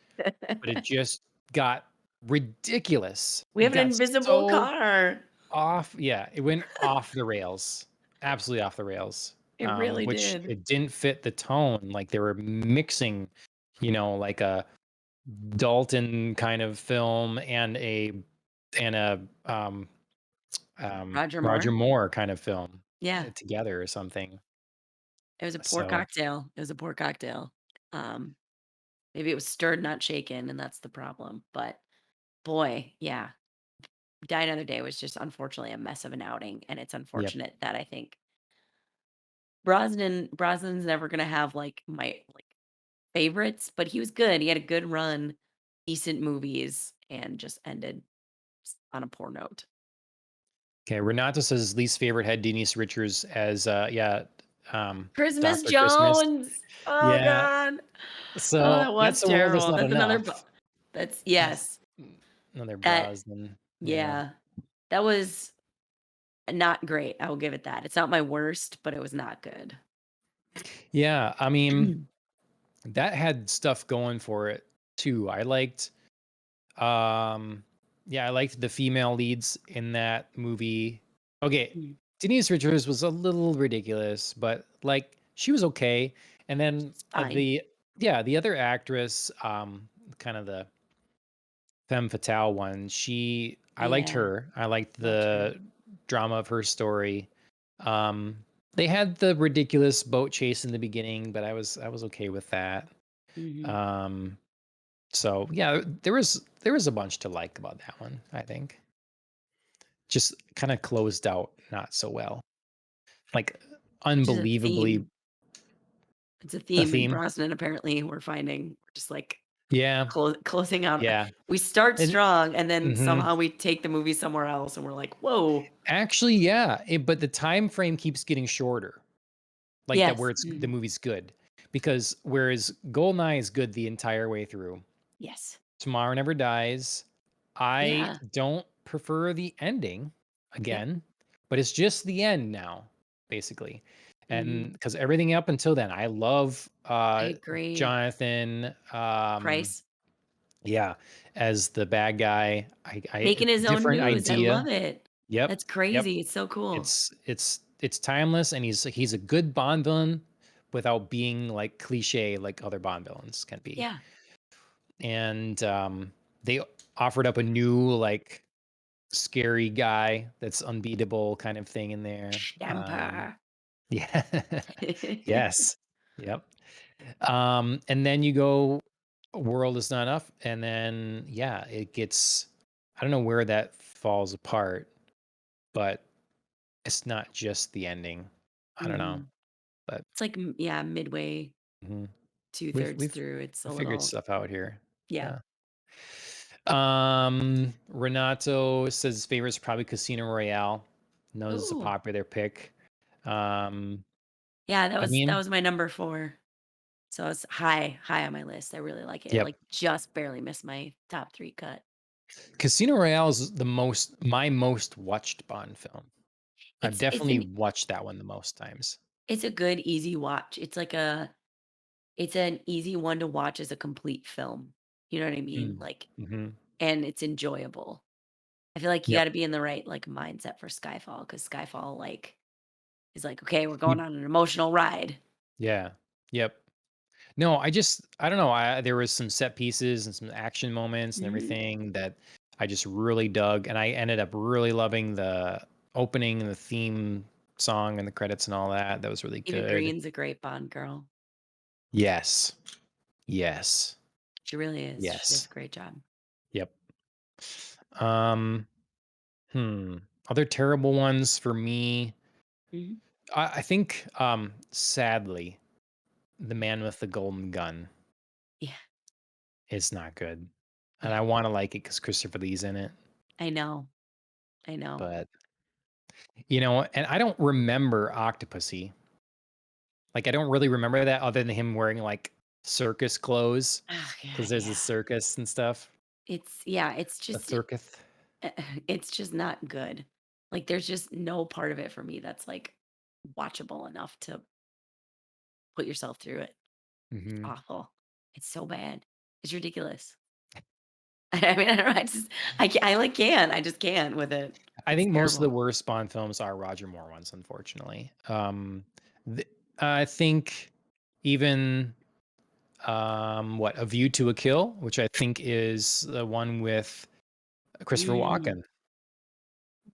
but it just got ridiculous. We It have an got invisible so car. off, yeah, it went off the rails, absolutely off the rails, It really which did. it didn't fit the tone, like, they were mixing, like a Dalton kind of film and Roger Roger Moore? Moore kind of film, Yeah. together or something, It was a poor so cocktail. It was a poor cocktail. Um Maybe it was stirred, not shaken, and that's the problem. But boy, yeah, Die Another Day was just unfortunately a mess of an outing, and it's Yep. unfortunate that I think Brosnan's never gonna have like my favorites, but he was good. He had a good run, decent movies, and just ended on a poor note. Okay, Renato says his least favorite had Denise Richards as, yeah, Christmas Dr. Christmas. Jones. Oh Yeah, god. Oh, so that that's was the world is terrible. not That's another enough. that's That's yes. another That Brosnan, yeah. yeah. That was not great. I will give it that. It's not my worst, but it was not good. Yeah, I mean, that had stuff going for it too. Um yeah, I liked the female leads in that movie. Okay, Mm, Denise Richards was a little ridiculous, but, like, she was okay, and then, it's fine. the other actress, kind of the femme fatale one, I liked Yeah, her. I liked loved her. the drama of her story. They had the ridiculous boat chase in the beginning, but I was okay with that. Mhm. Um, so yeah, there was a bunch to like about that one, I think. Just kind of closed out not so well. Like Which is a unbelievably theme. It's a a theme in theme. Brosnan apparently we're finding. We're just like Yeah. closing out. Yeah. We start And strong and then mhm. somehow we take the movie somewhere else and we're like, "Whoa." Actually, yeah, but the time frame keeps getting shorter. Like that Yes. where the Mhm. movie's good. Because whereas Goldeneye is good the entire way through, Yes. Tomorrow Never Dies, I Yeah. don't prefer the ending Yep. again, but it's just the end now, basically. And Mhm. because everything up until then, I love I agree. Jonathan, Price. yeah, as the bad guy. Making his own Different news. I idea. love it. Yep. That's Yep. crazy. It's so cool. It's timeless, and he's a good Bond villain without being like cliche like other Bond villains can be. Yeah. And they offered up a new like scary guy that's unbeatable kind of thing in there. Stamper. Yeah, yes, yep. And then you go, world is not enough, and then yeah, it gets. I don't know where that falls apart, but it's not just the ending. I don't know, Mhm. but It's like, yeah, midway, mhm. 2/3 We've through, it's we a figured little stuff out here. yeah. Yeah. Renato says his favorite is probably Casino Royale. Knows it's a Ooh. popular pick. Um, Yeah, I that mean, was my number 4. So it's high on my list. I really like it. It, yep. like, just barely missed my top 3 cut. Casino Royale is my most watched Bond film. I've It's definitely watched that one the most times. a good easy watch. It's an easy one to watch as a complete film. You know what I mean? Mm. Like, Mhm. and it's enjoyable. I feel like you Yep. gotta be in the right, like, mindset for Skyfall because Skyfall, like, is like, "Okay, we're going You on an emotional ride." yeah. Yep. No, I don't know, there was some set pieces and some action moments and Mhm. everything that I just really dug, and I ended up really loving the opening and the theme song and the credits and all that. That was really Eva good. Green's a great Bond girl. Yes. Yes. She really is. She does Yes. a great job. Yep. Um, hmm. Other terrible ones for me, Mhm. I think, sadly, The Man with the Golden Gun Yeah, is not good, and yeah. I wanna like it because Christopher Lee's in it, I know, I know. but and I don't remember Octopussy. Like, I don't really remember that other than him wearing, like, circus clothes Oh because god, there's a yeah. circus and stuff. It's yeah, A circus. it's just not good. Like, there's just no part of it for me that's, like, watchable enough to put yourself through it. It's Mhm. awful. It's so bad. It's ridiculous. I mean, I don't know, I, like, can't. I just can't with it. I It's think most of the terrible. worst Bond films are Roger Moore ones, unfortunately. Th I think even, what, A View to a Kill, which I think is the one with Christopher Mm, Walken.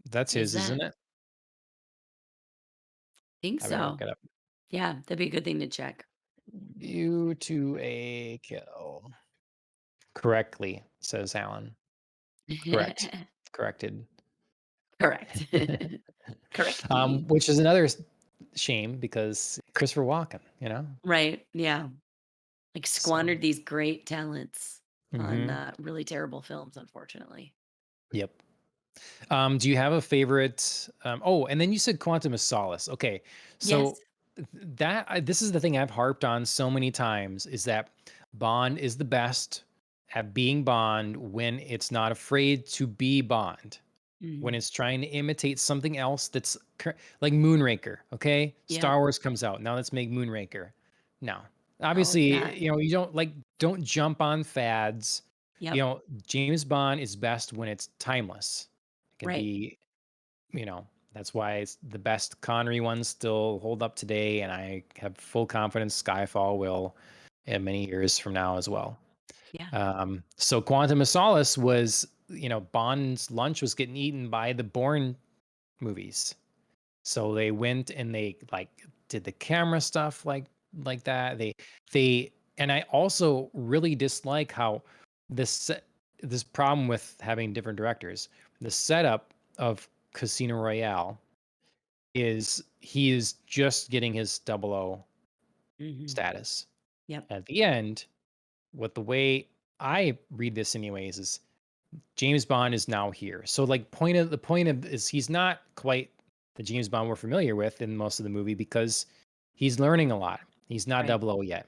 That's what is his, that? isn't it? Think I better so. look it up. Yeah, that'd be a good thing to check. You to a kill. Correctly, says Alan. Correct. Corrected. Correct. Correct. Which is another shame because Christopher Walken, you know? Right, yeah. Like, So, squandered these great talents on, mhm. really terrible films, unfortunately. Yep. Do you have a favorite? Oh, and then you said Quantum of Solace. Okay, Yes. so this is the thing I've harped on so many times is that Bond is the best at being Bond when it's not afraid to be Bond, when Mhm. it's trying to imitate something else that's like Moonraker. Okay, Yep. Star Wars comes out now. Let's make Moonraker. No, Oh, yeah. obviously, you don't don't jump on fads. Yep. James Bond is best when it's timeless. It can Right. be, that's why it's the best Connery ones still hold up today, and I have full confidence Skyfall will in many years from now as well. Yeah. So Quantum of Solace was, Bond's lunch was getting eaten by the Bourne movies. So they went and they like did the camera stuff like that. They and I also really dislike how this this problem with having different directors. The setup of Casino Royale is he is just getting his double O Mhm. status. Yep. At the end, what the way I read this anyways is James Bond is now here. So like point of is he's not quite the James Bond we're familiar with in most of the movie because he's learning a lot. He's not Right. double O yet.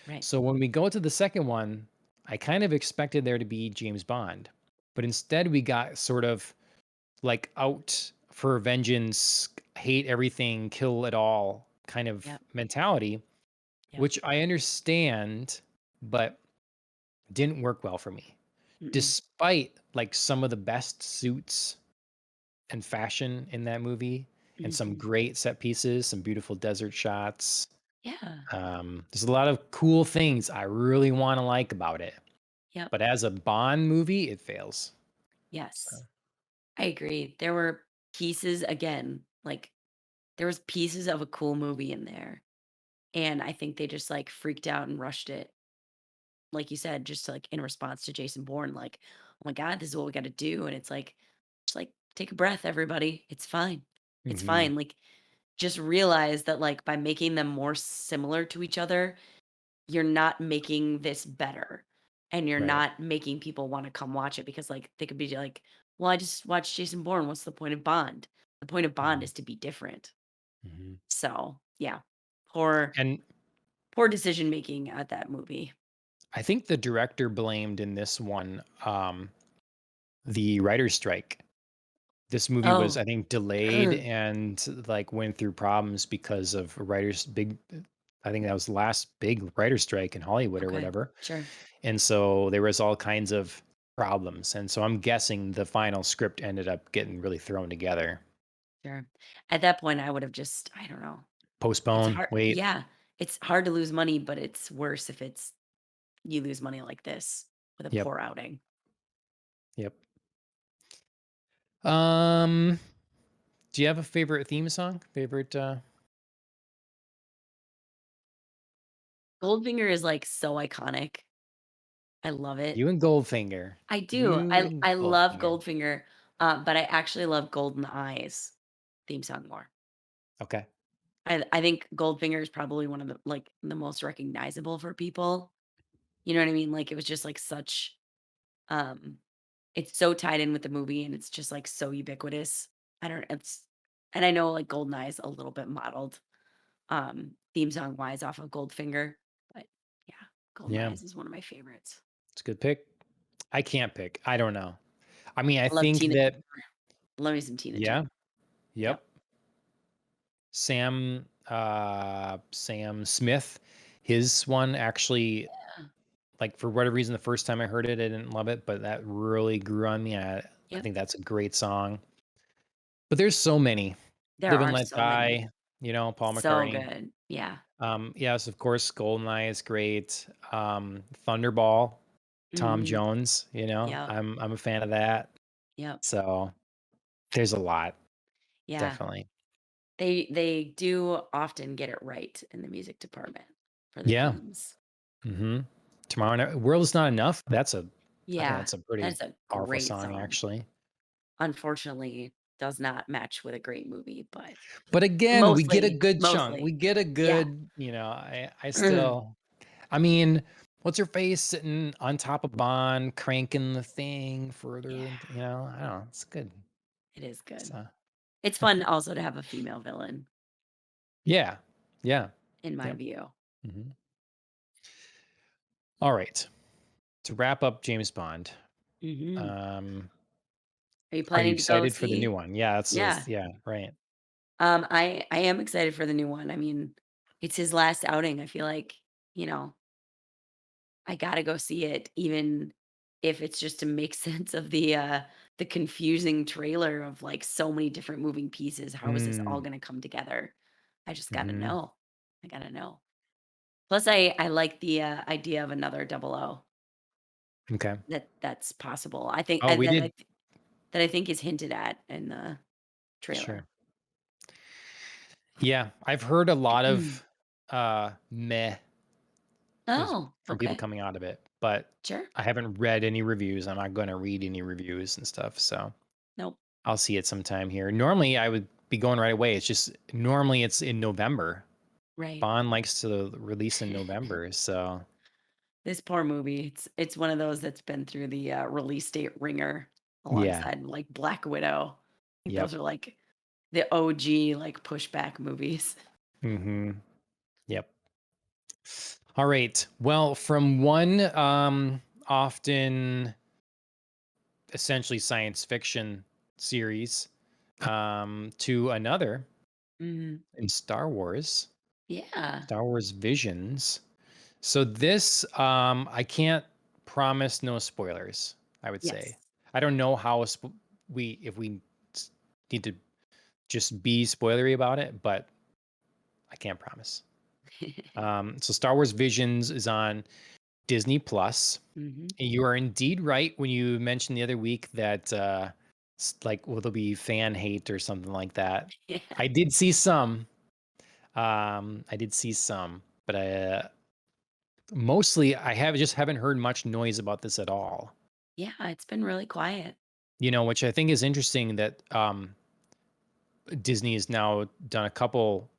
Right. So when we go to the second one, I kind of expected there to be James Bond, but instead we got sort of like out for vengeance, hate everything, kill it all kind of Yep. mentality, Yep. which I understand, but didn't work well for me. Mm-mm. Despite like some of the best suits and fashion in that movie and some Mhm. great set pieces, some beautiful desert shots. Yeah. There's a lot of cool things I really want to like about it. Yep. But as a Bond movie, it fails. So, Yes. I agree. There were pieces again, like, there was pieces of a cool movie in there, and I think they just, like, freaked out and rushed it, like you said, just, like, in response to Jason Bourne, like, "Oh my god, this is what we gotta do," and it's like, just, like, "Take a breath, everybody. It's fine. It's mhm, fine." Like, just realize that, like, by making them more similar to each other, you're not making this better, and you're right. not making people wanna come watch it because, like, they could be like, "Well, I just watched Jason Bourne. What's the point of Bond?" The point of Bond Mhm, is to be different. mhm. So, yeah, poor And poor decision making at that movie. I think the director blamed in this one the writer's strike. This movie was, Oh, I think, delayed and like went through problems because of a writer's big. I think that was the last big writer strike in Hollywood or okay, whatever. sure, And so there was all kinds of problems. And so I'm guessing the final script ended up getting really thrown together. sure. At that point, I would have just I don't know. It's Postpone, hard wait. yeah, it's hard to lose money, but it's worse if it's you lose money like this with a Yep. poor outing. Yep. Um, do you have a favorite theme song? Favorite Goldfinger is, like, so iconic. I love it. you and Goldfinger. I do. You I and love Goldfinger. Goldfinger, but I actually love Golden Eyes theme song more. Okay. I think Goldfinger is probably one of the, like, the most recognizable for people. You know what I mean? Like, it was just, like, such, um it's so tied in with the movie, and it's just, like, so ubiquitous. I don't it's and I know, like, Golden Eyes a little bit modeled, theme song-wise off of Goldfinger, but yeah, Golden Yeah, Eyes is one of my favorites. it's a good pick. I can't pick. I don't know. I mean, I I love think Tina that Love me some Tina yeah. Turner. Yep. Yep. Sam Smith, his one actually, Yeah. like, for whatever reason, the first time I heard it, I didn't love it, but that really grew on me. I Yep. think that's a great song. But there's so many. There Live and are Let so many. Die, Paul So McCartney. good. Yeah. Yes, of course, Goldeneye is great. Thunderball, Tom Mhm. Jones, Yep. I'm a fan of that. Yep. So there's a lot, Yeah. definitely. They do often get it right in the music department, for the Yeah. themes. Mhm. Tomorrow Night World Is Not Enough, I think Yeah, that's a pretty that's a powerful great song, song. actually. Unfortunately, does not match with a great movie, but But again, we get a mostly good chunk. We mostly. get a Yeah. good, I still I mean, what's her face sitting on top of Bond, cranking the thing further Yeah, and I don't know, it's good. it is good. So, It's fun also to have a female villain, yeah. Yeah. in my Yep. view. Mhm. All right. To wrap up James Bond, Mhm. um, Are you are you planning to go excited for the new see? one? Yeah, Yeah. yeah, right. I am excited for the new one. I mean, it's his last outing. I feel like, you know, I gotta go see it, even if it's just to make sense of the confusing trailer of like so many different moving pieces. How is this all Mm, gonna come together? I just gotta mhm. know. I gotta know. Plus, I like the idea of another double O Okay. that's possible. I think Oh, we did that I think is hinted at in the trailer. sure. Yeah, I've heard a lot of, meh is Oh, from people okay. coming out of it, but Sure. I haven't read any reviews. I'm not gonna read any reviews and stuff, so Nope. I'll see it sometime here. Normally, I would be going right away. It's just normally it's in November. Right. Bond likes to release in November, so This poor movie, it's one of those that's been through the, release date ringer yeah. alongside, like, Black Widow. I think those Yep. are, like, the OG, like, pushback movies. Mhm. Yep. All right. Well, from one, often essentially science fiction series, to another Mhm. in Yeah. Star Wars Visions. So this, I can't promise no spoilers, I would say. Yes. I don't know how if we need to just be spoilery about it, but I can't promise. So Star Wars Visions is on Disney Plus. Mhm. You are indeed right when you mentioned the other week that like will there be fan hate or something like that. Yeah. I did see some. I did see some, but mostly I haven't heard much noise about this at all. Yeah, it's been really quiet. Which I think is interesting that Disney has now done a couple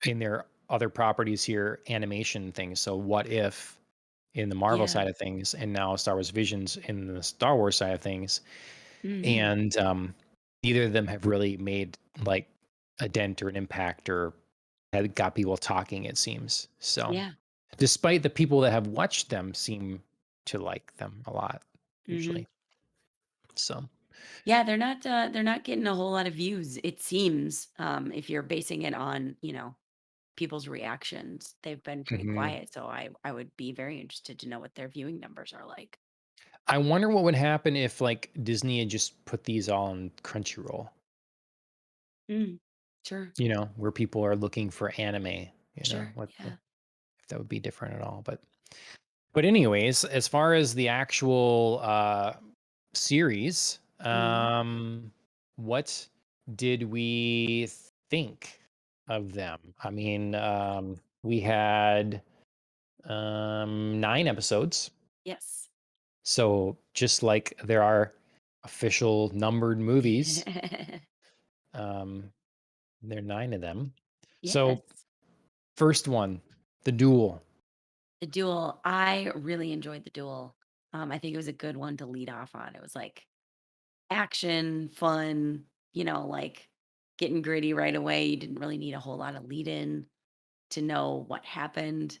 in their other properties here animation things. So what if in the Marvel Yeah. side of things, and now Star Wars Visions in the Star Wars side of things, Mhm. and neither of them have really made like a dent or an impact or had got people talking. It seems so. Yeah. Despite the people that have watched them seem to like them a lot Mhm. usually. So, Yeah, they're not getting a whole lot of views, it seems, if you're basing it on, people's reactions. They've been pretty mhm. quiet, so I would be very interested to know what their viewing numbers are like. I wonder what would happen if like Disney had just put these all on Crunchyroll, Mm. Sure. where people are looking for anime, Sure. what Yeah. if that would be different at all. But anyways, as far as the actual series, Mhm. what did we think of them? I mean, we had 9 episodes. Yes. So just like there are official numbered movies, um, there are 9 of them. So Yes. first one, The Duel. The duel, I really enjoyed the duel. I think it was a good one to lead off on. It was like action, fun, like getting gritty right away. You didn't really need a whole lot of lead in to know what happened.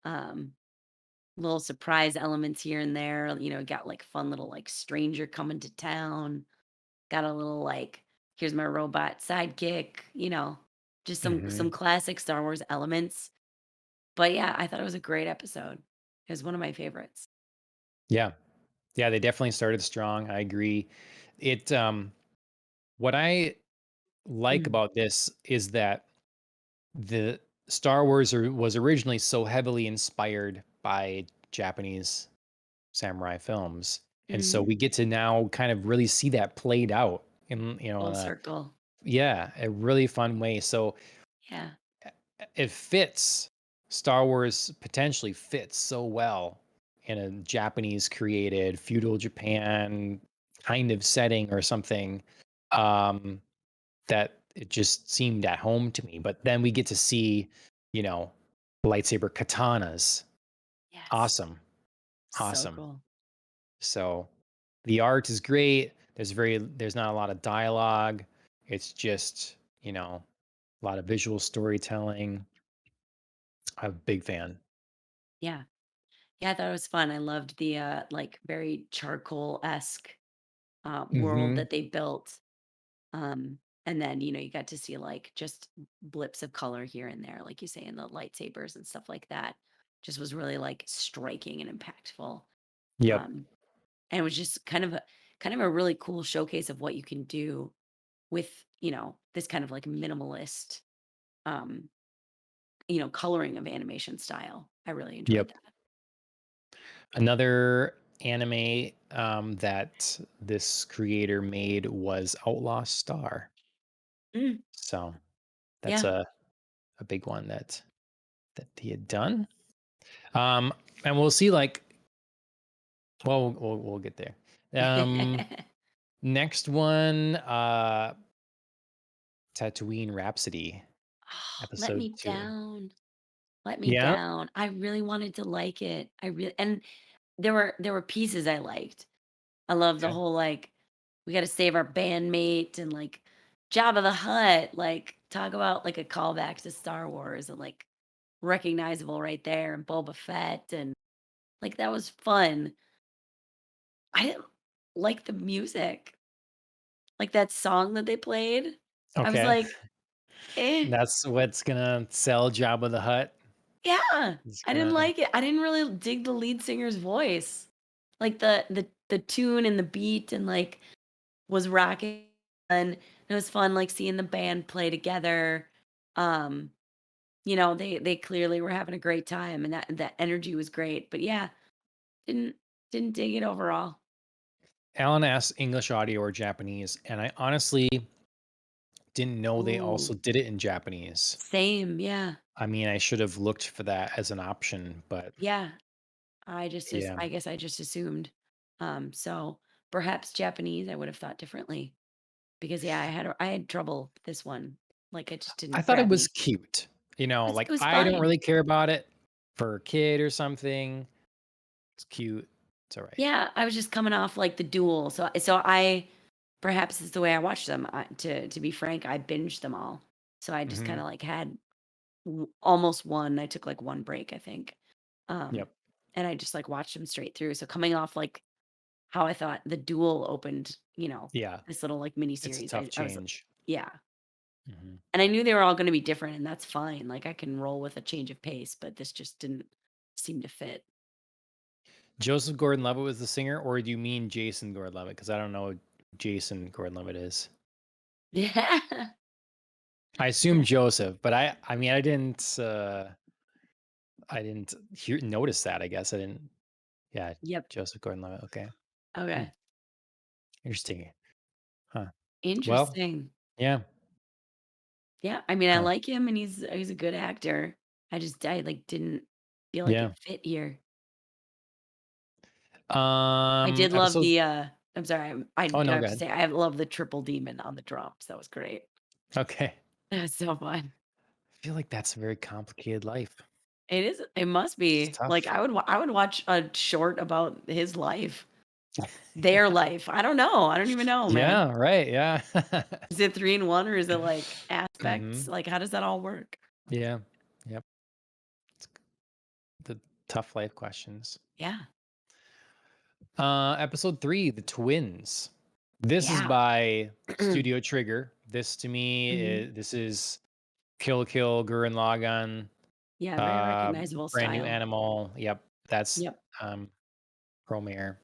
Um, Little surprise elements here and there. Got like fun little like stranger coming to town. Got a little like, here's my robot sidekick. Just some Mhm. classic Star Wars elements. But yeah, I thought it was a great episode. It was one of my favorites. Yeah. Yeah, they definitely started strong. I agree. It what I like Mm, about this is that the Star Wars was originally so heavily inspired by Japanese samurai films. And so mhm. we get to now kind of really see that played out in, Full circle. yeah, a really fun way. So Yeah. it fits Star Wars potentially fits so well in a Japanese created feudal Japan kind of setting or something, um, that it just seemed at home to me. But then we get to see, you know, lightsaber katanas. Yes. Awesome. So Awesome. cool. So the art is great. There's not a lot of dialogue. It's just, a lot of visual storytelling. I'm a big fan. Yeah. Yeah, I thought it was fun. I loved the, like, very charcoal-esque, world Mhm. that they built. And then, you got to see, like, just blips of color here and there, like you say, in the lightsabers and stuff like that. Just was really, like, striking and impactful. Yep. Um, and it was just kind of a really cool showcase of what you can do with, this kind of, like, minimalist, um, coloring of animation style. I really enjoyed Yep. that. Another anime, that this creator made was Outlaw Star. Mm, So that's yeah. a big one that he had done. Um, and we'll see, like, well, we'll get there. Next one, Tatooine Rhapsody, Oh, let episode me 2. down. Let me Yeah. down. I really wanted to like it. I really and there were pieces I liked. I love the Okay. whole like we got to save our bandmate and like Jabba the Hutt. Like talk about like a callback to Star Wars and like recognizable right there and Boba Fett and like that was fun. I didn't like the music. Like that song that they played. I was Okay. like, eh. That's what's gonna sell Jabba the Hutt. Yeah, It's I didn't gonna like it. I didn't really dig the lead singer's voice. Like the tune and the beat and like was rocking and it was fun like seeing the band play together. Um, they clearly were having a great time and that energy was great. But yeah, didn't didn't dig it overall. Alan asked English audio or Japanese, and I honestly didn't know they also Ooh, did it in Japanese. same, yeah. I mean, I should have looked for that as an option, but Yeah. yeah. I guess I just assumed. So perhaps Japanese, I would have thought differently. Because, yeah, I had trouble with this one, like, it just I didn't thought it grab was me. cute. It Like, was I don't fine. really care about it for a kid or something. It's cute. It's alright. Yeah, I was just coming off, like, the Duel, so I perhaps it's the way I watched them, to be frank, I binged them all. So I just Mhm. kinda, like, had w almost one I took, like, one break, I think, um, Yep. and I just, like, watched them straight through, so coming off, like, how I thought the Duel opened, Yeah. this little, like, mini It's a series, tough I was change. yeah, Mhm. and I knew they were all gonna be different, and that's fine, like, I can roll with a change of pace, but this just didn't seem to fit. Joseph Gordon-Levitt was the singer, or do you mean Jason Gordon-Levitt? Because I don't know who Jason Gordon-Levitt is. Yeah. I assume Joseph, but I mean, I didn't notice that, I guess. I didn't yeah, Yep. Joseph Gordon-Levitt, okay. Hmm, Okay. interesting. Huh. Well, Interesting. yeah, Yeah, I mean, I huh, like him and he's a good actor. I, like, didn't feel like yeah. it fit here. I did love Episodes the, I'm sorry, I oh, do no, have go to ahead. say, I love the triple demon on the drums, that was great. Okay. That was so fun. I feel like that's a very complicated life. It must It's be. Like, tough. I would watch a short about his life, their life. I don't know. I don't even know, man. Yeah, right, yeah. Is it 3 in 1 or is it, like, aspects? Mhm. Like, how does that all work? Yeah, yep. It's the tough life questions. Yeah. Episode 3, The Twins. This is Yeah. by Studio Trigger. This to me Mhm. this is Kill Kill, Gurren Lagann, Yeah, very uh, recognizable Brand New style. Animal. Yep, that's, Yep. Promare.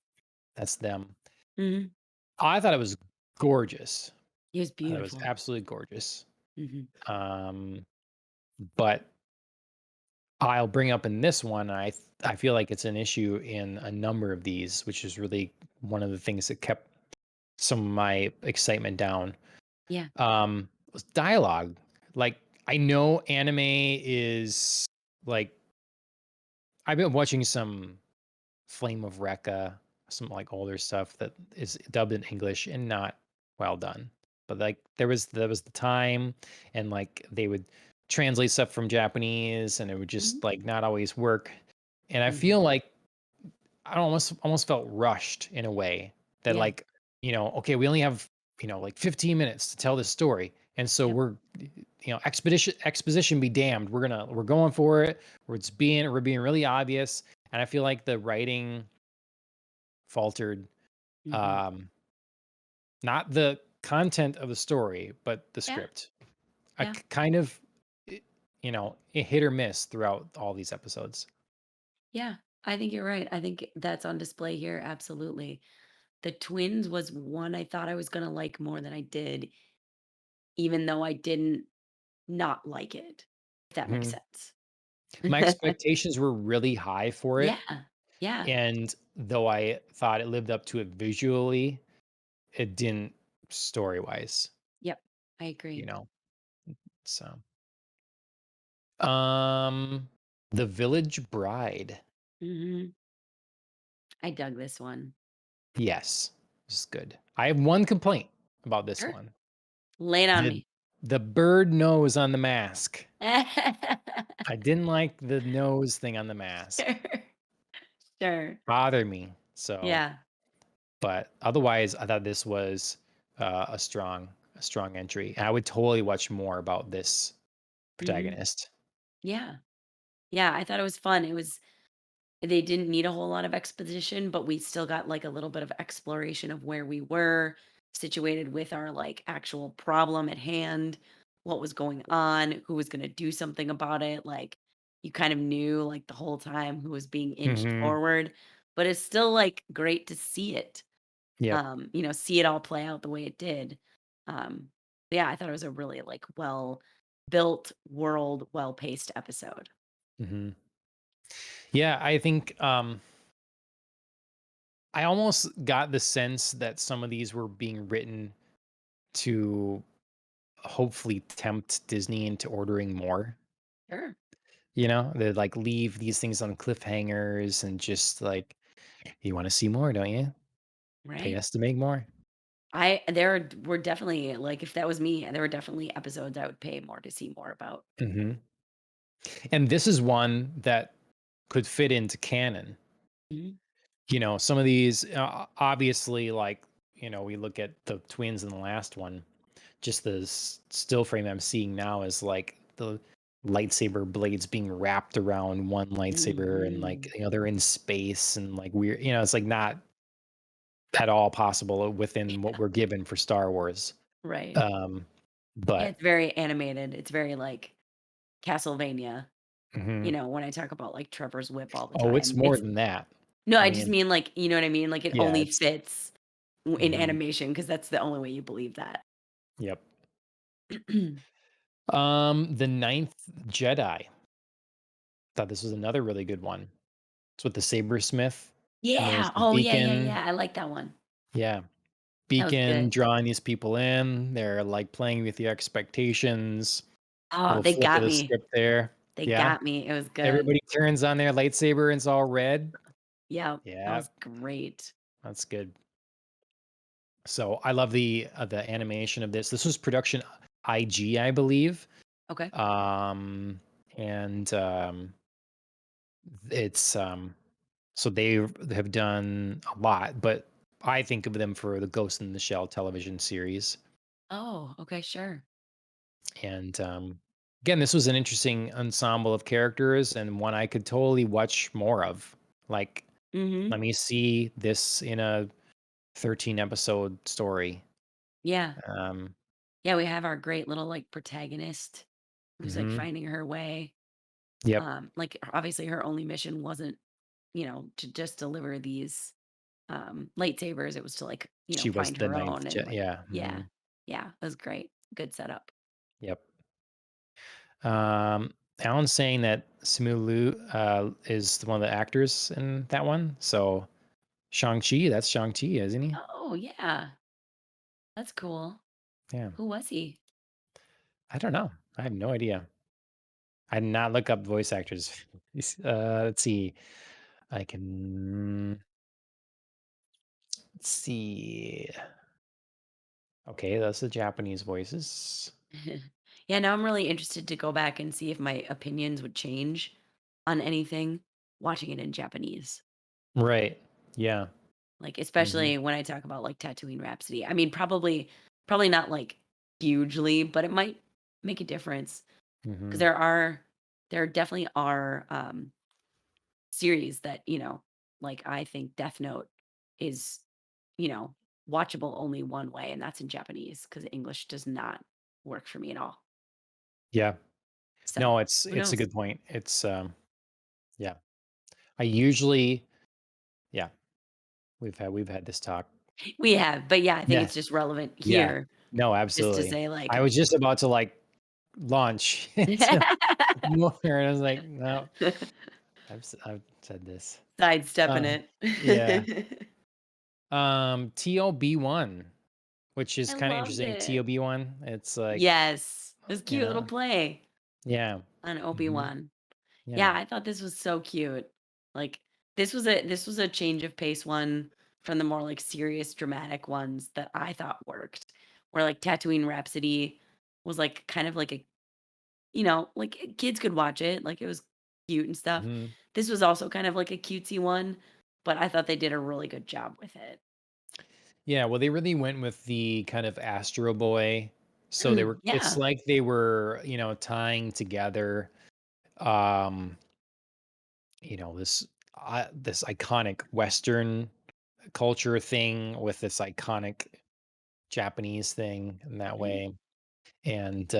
That's them. Mhm. I thought it was gorgeous. He was I thought it was beautiful. absolutely gorgeous. Mhm. Um, but I'll bring up in this one, I feel like it's an issue in a number of these, which is really one of the things that kept some of my excitement down. Yeah. Was dialogue. Like, I know anime is like I've been watching some Flame of Recca, some like older stuff that is dubbed in English and not well done. But like there was the time and like they would translate stuff from Japanese and it would Mhm, just like not always work. And I feel mhm. like I almost felt rushed in a way that Yeah, like, okay, we only have, like 15 minutes to tell this story. And so yep, exposition be damned. We're going for it. We're being really obvious. And I feel like the writing faltered. mhm. Um, Not the content of the story, but the Yeah, script. yeah, Kind of, i- a hit or miss throughout all these episodes. yeah. I think you're right. I think that's on display here, absolutely. The twins was one I thought I was gonna like more than I did, even though I didn't not like it, if that makes Mhm. sense. My expectations were really high for it, Yeah, yeah, and though I thought it lived up to it visually, it didn't story wise. yep, I You agree. know, so um, The Village Bride. Mhm. I dug this one. Yes, this is good. I have one complaint about this Sure. one. Lay it on The me. the bird nose on the mask. I didn't like the nose thing on the mask. Sure, sure. Bothered me. So, Yeah. but otherwise, I thought this was a strong entry. And I would totally watch more about this Mhm. protagonist. Yeah. Yeah, I thought it was fun. They didn't need a whole lot of exposition, but we still got, like, a little bit of exploration of where we were situated with our, like, actual problem at hand, what was going on, who was gonna do something about it, like, you kind of knew, like, the whole time who was being inched Hmm. forward, but it's still, like, great to see it, Yep. see it all play out the way it did. Um, yeah, I thought it was a really, like, well-built world, well-paced episode. Hmm. Yeah, I think I almost got the sense that some of these were being written to hopefully tempt Disney into ordering more. Sure. They like leave these things on cliffhangers and just like, you want to see more, don't you? Pay Right? us to make more. Were definitely, like, if that was me, there were definitely episodes I would pay more to see more about. Hmm. And this is one that could fit into canon. Mhm. Some of these, obviously, like, we look at the twins in the last one, just the still frame I'm seeing now is like the lightsaber blades being wrapped around one lightsaber and like, Mhm. they're in space and like weird, it's like not at all possible within what we're given for Star Wars. Right. Um, Yeah, but it's very animated. It's very, like, Castlevania, mhm. when I talk about, like, Trevor's whip all the Oh, it's time. more It's than that. No, I I just mean, mean, like, you know what I mean? Like, it yeah, only it's fits in mhm. animation because that's the only way you believe that. Yep. The Ninth Jedi. Thought this was another really good one. It's with the sabersmith, and there's Yeah. the Oh, yeah, yeah, beacon. yeah. I like that one. Yeah. That was Beacon good. drawing these people in. They're like playing with your expectations. Oh, Little they flip of got the me. script there. They Yeah. got me. It was good. Everybody turns on their lightsaber and it's all red. Yeah, that Yeah, was great. that's good. So I love the animation of this. This was production IG, I believe. Okay. And it's so they have done a lot, but I think of them for the Ghost in the Shell television series. Oh, okay, sure. And again, this was an interesting ensemble of characters and one I could totally watch more of. Like, let Mhm. me see this in a 13 episode story. Yeah. Um, Yeah, we have our great little, like, protagonist who's, like, mhm. finding her way. Yep. Like, obviously, her only mission wasn't, to just deliver these, lightsabers. It was to, like, She was find the her ninth. own and, like Yeah. yeah. Mhm. Yeah, it was great. Good setup. Yep. Alan's saying that Simu Liu is one of the actors in that one. So Shang-Chi, that's Shang-Chi, isn't he? Oh, yeah. That's cool. Yeah. Who was he? I don't know. I have no idea. I did not look up voice actors. Let's see. I can let's see. Okay, that's the Japanese voices. Yeah, now I'm really interested to go back and see if my opinions would change on anything watching it in Japanese. Right. Yeah. Like, Mhm. especially when I talk about, like, Tatooine Rhapsody. I mean, probably not, like, hugely, but it might make a difference because Mhm. there definitely are, series that, like, I think Death Note is, you know, watchable only one way, and that's in Japanese because English does not work for me at all. Yeah. So, No, it's who it's a knows? good point. It's yeah. I usually yeah, we've had this talk. We have, but yeah, I think Yeah. it's just relevant Yeah. here No, just to absolutely. say, I like was just about to like launch into more and I was like, no, I've said this. sidestepping Uh yeah. it. TOB1, which is I kind of loved interesting. it. TOB1, it's like, Yes. It was a you cute little know, play yeah. on Hmm. Obi-Wan. Yeah. Yeah, I thought this was so cute. Like, this was a change of pace one from the more, like, serious, dramatic ones that I thought worked, where, like, Tatooine Rhapsody was, like, kind of like a like, kids could watch it, like, it was cute and stuff. Hmm. This was also kind of like a cutesy one, but I thought they did a really good job with it. Yeah. Well, they really went with the kind of Astro Boy. So it's Yeah. like they were, tying together, um, this iconic Western culture thing with this iconic Japanese thing in that Right. way. And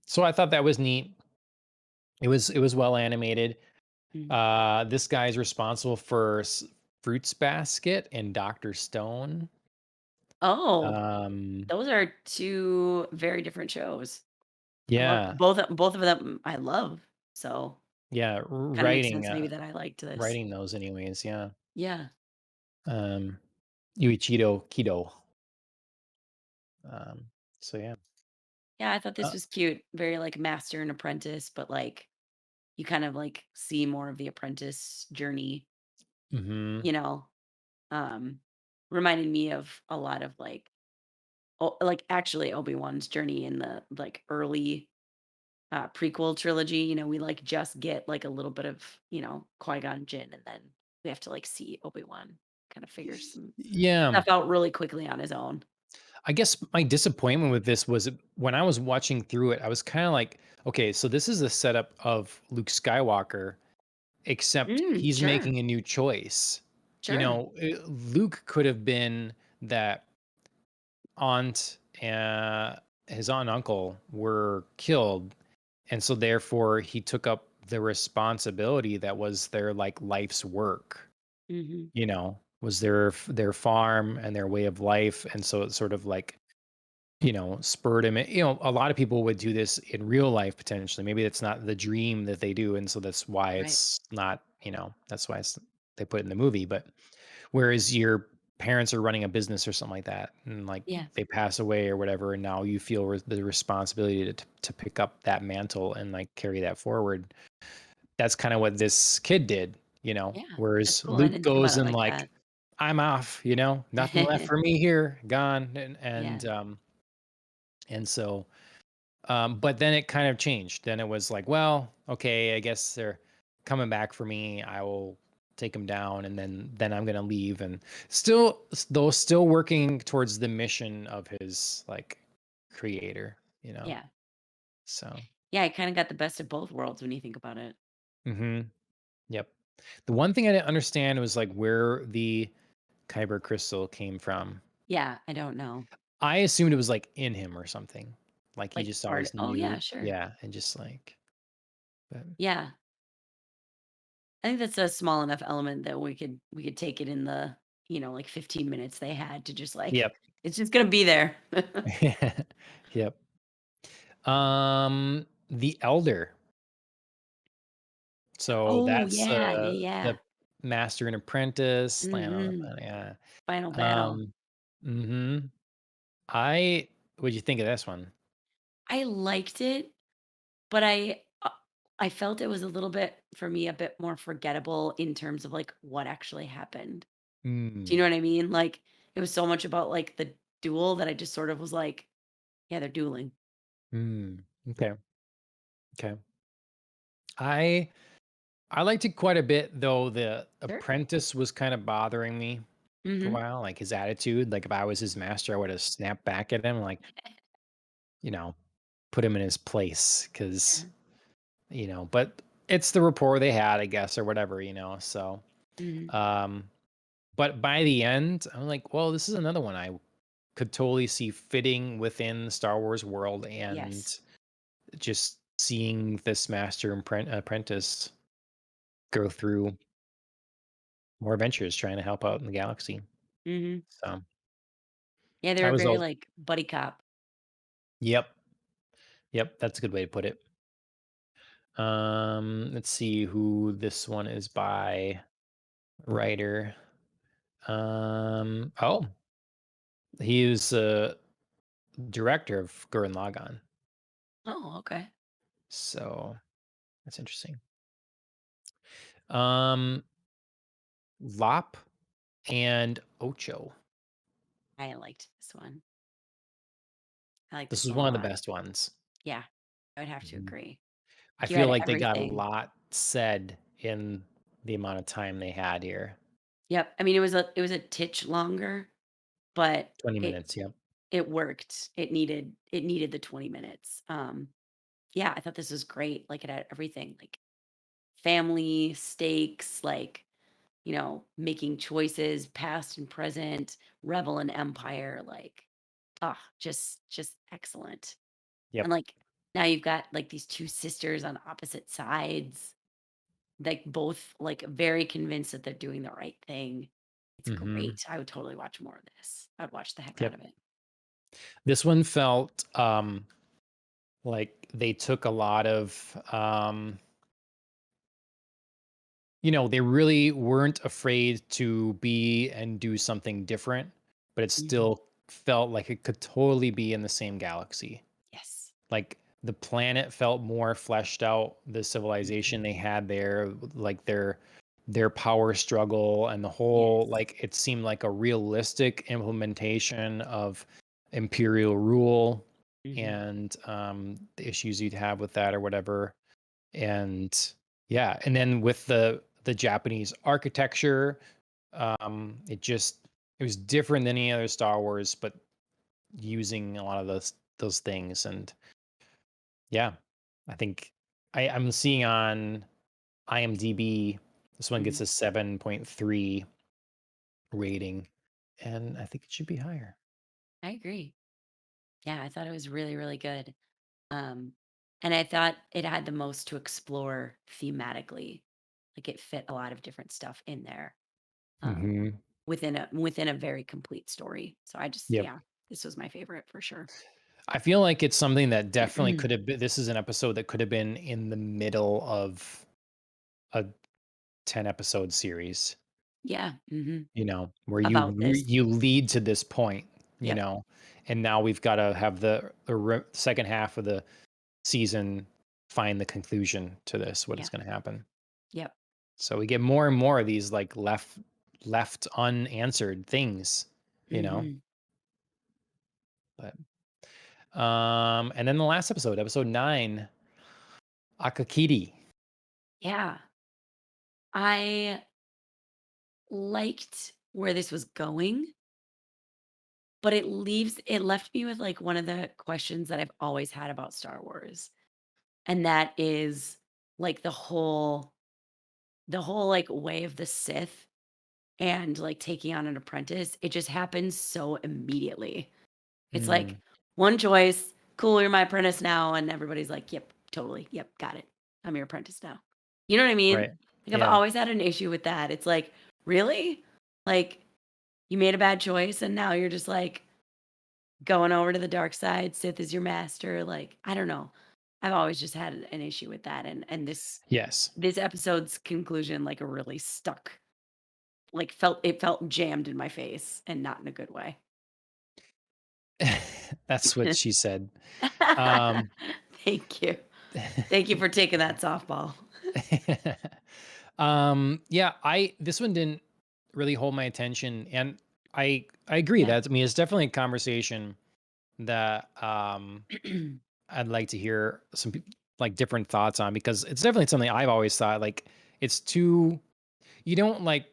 so I thought that was neat. It was well animated. Mm. This guy's responsible for Fruits Basket and Doctor Stone. Oh, Um, those are 2 very different shows. I love yeah, both of them I love, so yeah, kinda makes writing, sense maybe that I liked this. writing those anyways. Yeah. Yeah. Um, Yuichiro Kido. Um, so yeah. Yeah, I thought this Uh, was cute, very, like, master and apprentice, but, like, you kind of, like, see more of the apprentice journey, hmm. you know? Um, reminded me of a lot of, like, actually Obi-Wan's journey in the, like, early, prequel trilogy, we, like, just get, like, a little bit of, Qui-Gon Jinn, and then we have to, like, see Obi-Wan kinda figure some Yeah. stuff out really quickly on his own. I guess my disappointment with this was when I was watching through it, I was kind of like, okay, so this is a setup of Luke Skywalker, except Mm, he's sure, making a new choice. sure. Luke could have been that aunt, his aunt and uncle were killed. And so therefore he took up the responsibility that was their like life's work, Mhm. was their farm and their way of life. And so it's sort of like, spurred him. A lot of people would do this in real life potentially. Maybe it's not the dream that they do. And so that's why Right. it's not, that's why they put it in the movie. But whereas your parents are running a business or something like that, and like Yeah, they pass away or whatever, and now you feel the responsibility to pick up that mantle and like carry that forward. That's kind of what this kid did, yeah, that's whereas cool, I Luke didn't think about goes it and like like, that. I'm off, nothing left for me here, gone. Yeah, And so, but then it kind of changed. Then it was like, well, okay, I guess they're coming back for me. I will take them down, and then I'm gonna leave. And still working towards the mission of his like creator. yeah. So, Yeah, I kinda got the best of both worlds when you think about it. hmm, yep. The one thing I didn't understand was like where the Kyber crystal came from. Yeah, I don't know. I assumed it was like in him or something. Like he Like, just part always oh, yeah, knew. sure. Yeah, and just like, but Yeah. I think that's a small enough element that we could take it in the, like, 15 minutes they had to just, like yep. it's just gonna be there. Yep. The Elder. So Oh, that's, yeah, yeah, yeah. the master and apprentice, land on the Mhm. planet, yeah. Final battle. Um, mhm. I What'd you think of this one? I liked it, but I felt it was a little bit, for me, a bit more forgettable in terms of, like, what actually happened. Do you Mm, know what I mean? Like, it was so much about, like, the duel that I just sort of was like, "Yeah, they're dueling." mm, okay, okay. I I liked it quite a bit, though the Sure. apprentice was kind of bothering me for a Mhm. while, like his attitude. Like if I was his master, I would have snapped back at him, like, you know, put him in his place because, Yeah. but it's the rapport they had, I guess, or whatever, so, Mhm. um, but by the end, I'm like, well, this is another one I could totally see fitting within the Star Wars world and Yes. just seeing this master and apprentice go through more adventures trying to help out in the galaxy. Mhm. So Yeah, they I were was very, all, like, buddy cop. yep, yep, that's a good way to put it. Let's see who this one is by. Writer. Oh, he is a director of Gurren Lagann. Oh, okay. So that's interesting. Um, Lop and Ocho. I liked this one. I like This this was one a one of the lot. best ones. Yeah, I would have to Mhm. agree. I You feel had like they got a everything. lot said in the amount of time they had here. Yep. I mean, it was a titch longer, but 20 it minutes. Yep. it worked. It needed the 20 minutes. Yeah, I thought this was great. Like, it had everything, like family, stakes, like, making choices, past and present, rebel and empire, like, just excellent. And, Yep. like, now you've got, like, these two sisters on opposite sides, like, both, like, very convinced that they're doing the right thing. It's Hmm. great. I would totally watch more of this. I'd watch the heck out Yep. of it. This one felt like they took a lot of they really weren't afraid to be and do something different, but it Mhm. still felt like it could totally be in the same galaxy. Yes. Like the planet felt more fleshed out, the civilization Mhm. they had there, like their power struggle and the whole Yes. like it seemed like a realistic implementation of imperial rule Mhm. and the issues you'd have with that or whatever. And yeah, and then with the Japanese architecture, it was different than any other Star Wars, but using a lot of those things. And yeah, I think I'm seeing on IMDb this one gets Mhm. a 7.3 rating, and I think it should be higher. I agree. Yeah, I thought it was really, really good. Um, and I thought it had the most to explore thematically. Like, it fit a lot of different stuff in there, um, Hmm. within a very complete story. So Yep. yeah, this was my favorite for sure. I feel like it's something that definitely could have been. This is an episode that could have been in the middle of a 10 episode series, Yeah. where About this. you lead to this point, you Yep. know, and now we've got to have the second half of the season find the conclusion to this, what is Yeah. going to happen. Yep. So we get more and more of these like left unanswered things, you know. hmm But and then the last episode, episode 9, Akakiri. Yeah. I liked where this was going, but it left me with, like, one of the questions that I've always had about Star Wars. And that is, like, the whole, like, way of the Sith and, like, taking on an apprentice. It just happens so immediately. It's like, Mm, one choice, "Cool, you're my apprentice now," and everybody's like, "Yep, totally. Yep, got it. I'm your apprentice now." You know what I right. mean? Like, I've Yeah. always had an issue with that. It's like, "Really? Like, you made a bad choice, and now you're just, like, going over to the dark side, Sith is your master." Like, I don't know. I've always just had an issue with that, and Yes. this episode's conclusion, like, really stuck, like, it felt jammed in my face and not in a good way. That's what she said. Um Thank you. Thank you for taking that softball. Yeah, I this one didn't really hold my attention, and I agree Yeah. that, I mean, it's definitely a conversation that I'd like to hear some like different thoughts on, because it's definitely something I've always thought like it's too, you don't like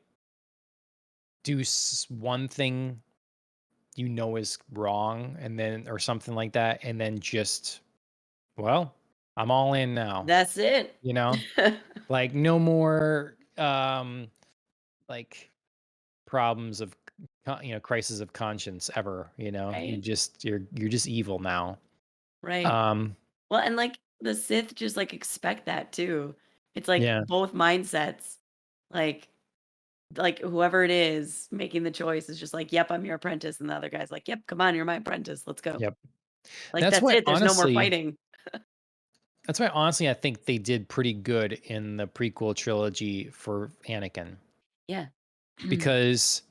do one thing you know is wrong, and then or something like that, and then just, well, I'm all in now, That's it. you know? Like no more like problems of crisis of conscience ever, you know? Right? You're just evil now. Right. Um Well, and, like, the Sith just, like, expect that too. It's, like, yeah, both mindsets. Like whoever it is making the choice is just like, "Yep, I'm your apprentice," and the other guy's like, "Yep, come on, you're my apprentice, let's go." yep. Like, That's that's why it, there's no more honestly fighting. that's why honestly I think they did pretty good in the prequel trilogy for Anakin, Yeah. because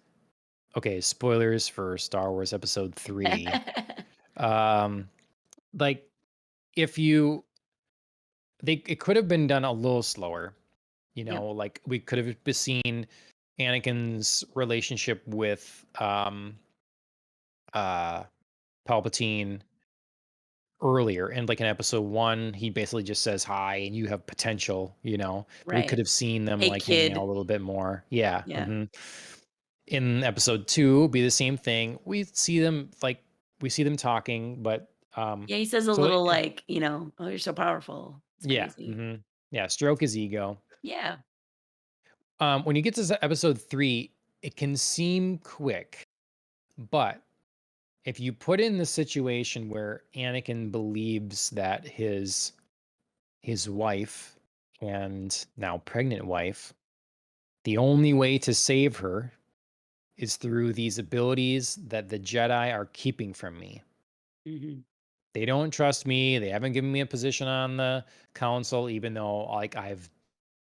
okay, spoilers for Star Wars episode 3. Um like if you they it could have been done a little slower, Yep, like we could have seen Anakin's relationship with uh Palpatine earlier, and like in episode 1 he basically just says hi and you have potential, but we could right. have seen them "Hey, like hanging out kid." a little bit more. Yeah. Yeah. In episode 2 be the same thing, we see them talking, but Yeah, he says a so little like, "Oh, you're so powerful. It's yeah. crazy." Yeah, stroke his ego. Yeah. When you get to episode 3, it can seem quick, but if you put in the situation where Anakin believes that his wife, and now pregnant wife, the only way to save her is through these abilities that the Jedi are keeping from me. Mhm. They don't trust me. They haven't given me a position on the council, even though like I've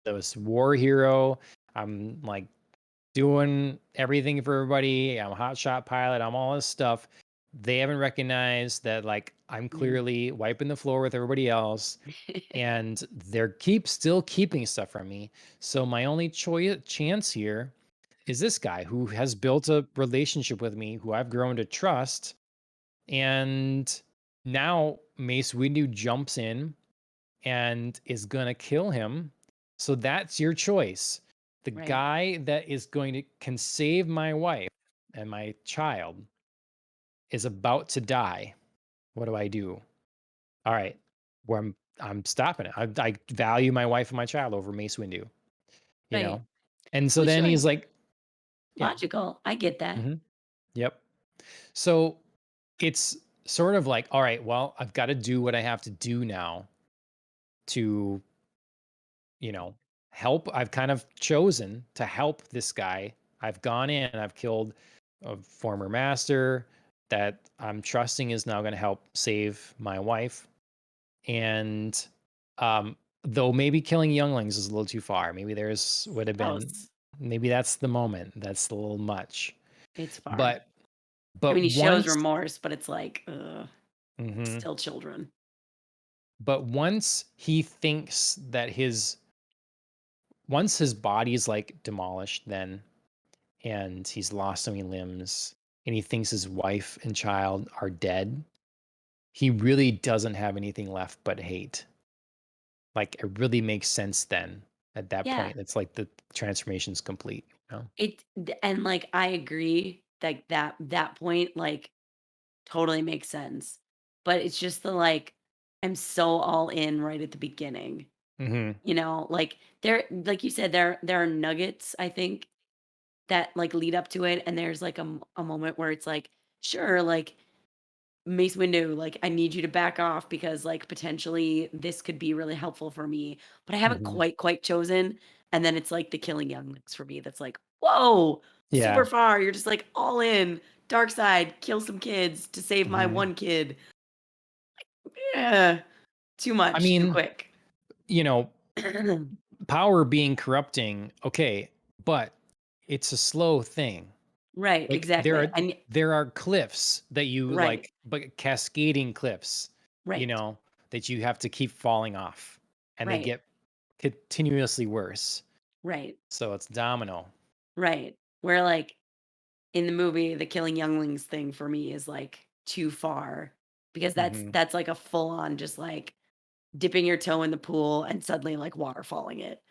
this war hero. I'm like doing everything for everybody. I'm a hotshot pilot. I'm all this stuff. They haven't recognized that like I'm Yeah. clearly wiping the floor with everybody else, and they're still keeping stuff from me. So my only chance here is this guy who has built a relationship with me, who I've grown to trust, and now Mace Windu jumps in and is gonna kill him. So that's your choice. The Right, guy that is going to can save my wife and my child is about to die. What do I do? All right, where I'm stopping it. I value my wife and my child over Mace Windu, you right. know? And so Which, then like, he's like, yeah, logical. I get that. mhm, yep. So it's sort of like, all right, well, I've got to do what I have to do now to, you know, help. I've kind of chosen to help this guy. I've gone in, I've killed a former master that I'm trusting is now going to help save my wife. And though maybe killing younglings is a little too far. Maybe there's would have been Gross. maybe that's the moment. That's a little much. It's far. But I but mean, he shows once remorse, but it's like, ugh, mhm, still children. but once he thinks that once his body's like demolished, then, and he's lost so many limbs, and he thinks his wife and child are dead, he really doesn't have anything left but hate. Like it really makes sense then. At that Yeah. point, it's like the transformation's complete, you know? And, like, I agree, like, that point, like, totally makes sense. But it's just the, like, I'm so all in right at the beginning, Mhm. Like, like you said, there are nuggets, I think, that, like, lead up to it, and there's, like, a moment where it's like, "Sure, like, Mace Windu, like, I need you to back off because, like, potentially this could be really helpful for me, but I haven't Mhm. quite chosen." And then it's like the killing younglings for me that's like, "Whoa, super Yeah. far." You're just like all in, dark side, kill some kids to save my Mhm. one kid. Yeah, too I much, too mean, quick. you know, power being corrupting, okay, but it's a slow thing. Right, Like exactly. And there are cliffs that you right, like, but cascading cliffs, you right. know? that you have to keep falling off, and they Right. get continuously worse. Right. So it's domino. Right. Where, like, in the movie, the killing younglings thing for me is, like, too far because Mhm. that's like a full on just, like, dipping your toe in the pool and suddenly, like, waterfalling it.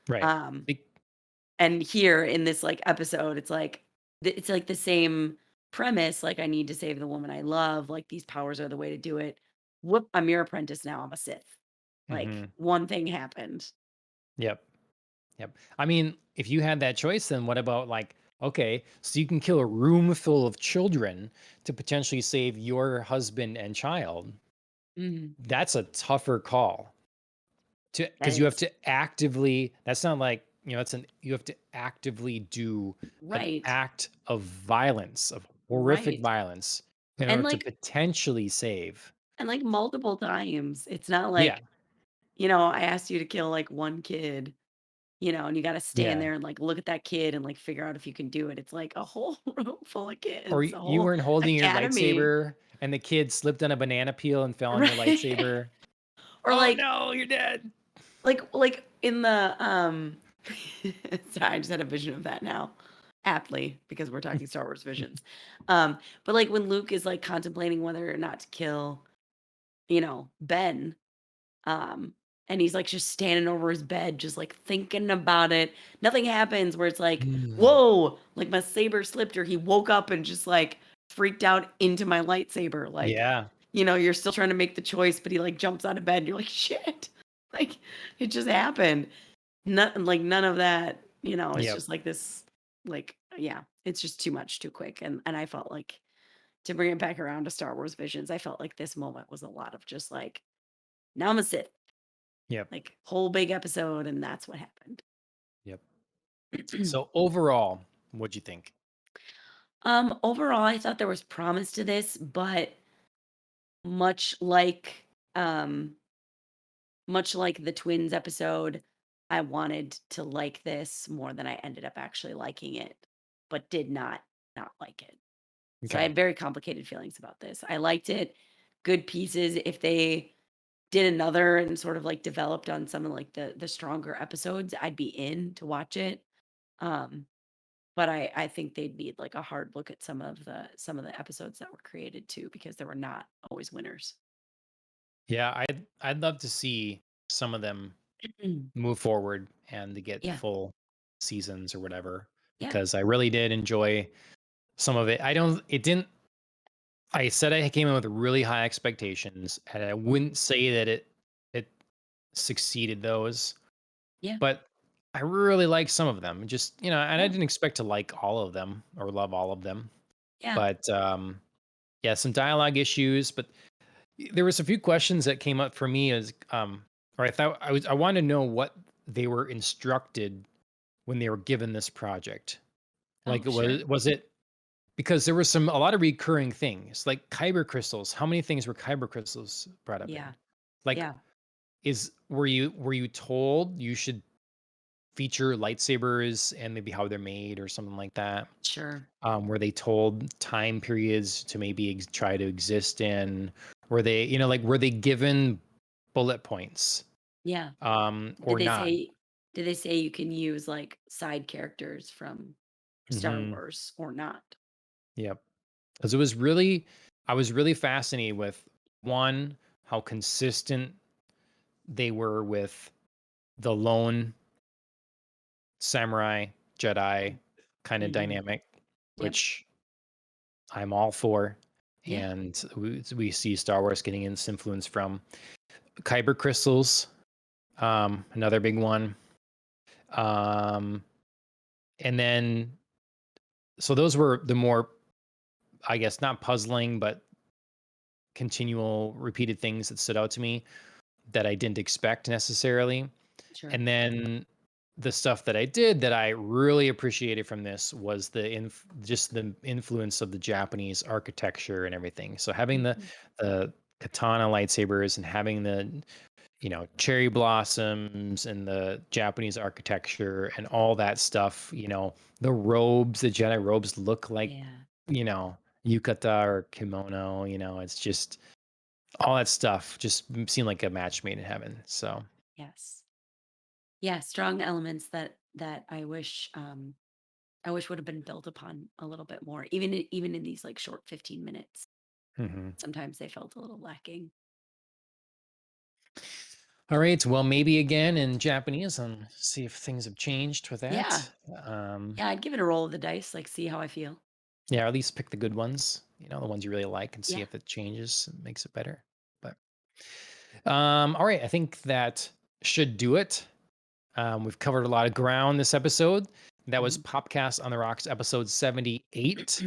Right. Um, Be and here in this, like, episode, it's like the same premise, like, I need to save the woman I love, like, these powers are the way to do it. Whoop, I'm your apprentice now, I'm a Sith. Like, Mhm. one thing happened. Yep. Yep. I mean, if you had that choice, then what about like, okay, so you can kill a room full of children to potentially save your husband and child. Mhm. That's a tougher call to That because you have is. to actively, that's not like, you have to actively do an Right. act of violence, of horrific Right. violence in And, order to like potentially save. multiple times. It's not Yeah. like, I asked you to kill, like, one kid, and you gotta stand Yeah. there and, like, look at that kid and, like, figure out if you can do it. It's like a whole room full of Or kids, a you whole weren't holding your academy. lightsaber and the kid slipped on a banana peel and fell on your Right. lightsaber. Or, Oh like no, you're dead. in the, sorry, I just had a vision of that now, aptly, because we're talking Star Wars visions. But, like, when Luke is, like, contemplating whether or not to kill, Ben. Um, and he's, like, just standing over his bed, just, like, thinking about it. Nothing happens where it's like, Mm. "Whoa!" Like, my saber slipped, or he woke up and just, like, freaked out into my lightsaber. Like, Yeah. you're still trying to make the choice, but he, like, jumps out of bed, and you're like, "Shit." Like, it just happened. None of that, it's Yep. just like this, like, yeah, it's just too much too quick, and I felt like to bring it back around to Star Wars Visions, I felt like this moment was a lot of just, like, "Now I'm a Sith." Yep. Like, whole big episode, and that's what happened. Yep. So overall, what'd you think? Overall, I thought there was promise to this, but much like, um, much like the twins episode, I wanted to like this more than I ended up actually liking it, but did not like it. So I Okay. had very complicated feelings about this. I liked it, good pieces. If they did another and sort of like developed on some of like the stronger episodes, I'd be in to watch it. Um, But I think they'd need, like, a hard look at some of the episodes that were created too, because there were not always winners. Yeah, I'd love to see some of them move forward and to get Yeah, full seasons or whatever yeah, because I really did enjoy some of it. I don't it didn't I said I came in with really high expectations and I mhm, wouldn't say that it succeeded those, yeah, but I really like some of them. Just, and I yeah, didn't expect to like all of them or love all of them. yeah, But yeah, some dialogue issues, but there was a few questions that came up for me as or I wanted to know what they were instructed when they were given this project. oh, Like sure, was it because there was a lot of recurring things like kyber crystals. How many things were kyber crystals brought up in? yeah, Like yeah, is were you told you should feature lightsabers and maybe how they're made or something like that? sure, Were they told time periods to maybe try to exist in? Were they, like, were they given bullet points, yeah. or Did they not? say did they say you can use, like, side characters from Star Hmm. Wars or not? Yep. Because I was really fascinated with one, how consistent they were with the lone samurai Jedi kind of Mhm. dynamic, Yep. which I'm all for. Yeah. And we see Star Wars getting its influence from kyber crystals, another big one. Um, and then, so those were the more, I guess, not puzzling, but continual repeated things that stood out to me that I didn't expect necessarily. Sure. And then the stuff that I did that I really appreciated from this was just the influence of the Japanese architecture and everything. So having Mhm. the katana lightsabers and having the cherry blossoms and the Japanese architecture and all that stuff, the robes, the Jedi robes look like, Yeah. yukata or kimono, it's just all that stuff just seemed like a match made in heaven. So, Yes. Yeah, strong elements that I wish would have been built upon a little bit more, even in these, like, short 15 minutes. mhm. Sometimes they felt a little lacking. All right. Well, maybe again in Japanese and see if things have changed with Yeah. that. Um, Yeah, I'd give it a roll of the dice, like, see how I feel. yeah, or at least pick the good ones, the ones you really like and see Yeah. if it changes and makes it better. But all right, I think that should do it. We've covered a lot of ground this episode. That was Mhm. Popcast on the Rocks episode 78.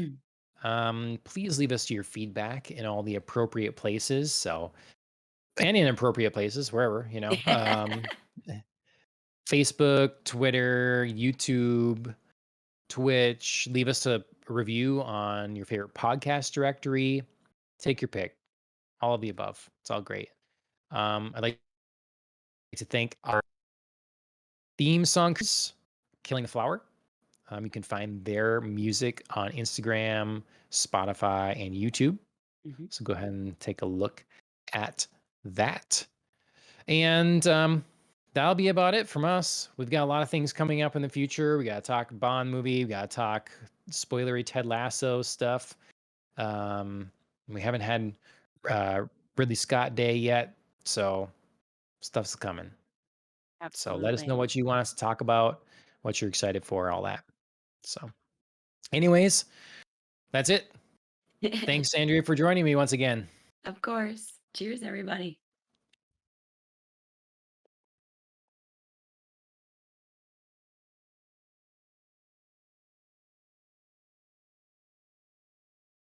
Please leave us your feedback in all the appropriate places. So, and inappropriate places, wherever, Facebook, Twitter, YouTube, Twitch. Leave us a review on your favorite podcast directory. Take your pick. All of the above. It's all great. I'd like to thank our theme song, Killing the Flower. You can find their music on Instagram, Spotify, and YouTube. Mhm. So go ahead and take a look at that. And that'll be about it from us. We've got a lot of things coming up in the future. We got to talk Bond movie. We got to talk spoilery Ted Lasso stuff. We haven't had uh, Ridley Scott Day yet, so stuff's coming. So let us know Absolutely. what you want us to talk about, what you're excited for, all that. So, anyways, that's it. Thanks, Andrea, for joining me once again. Of course. Cheers, everybody.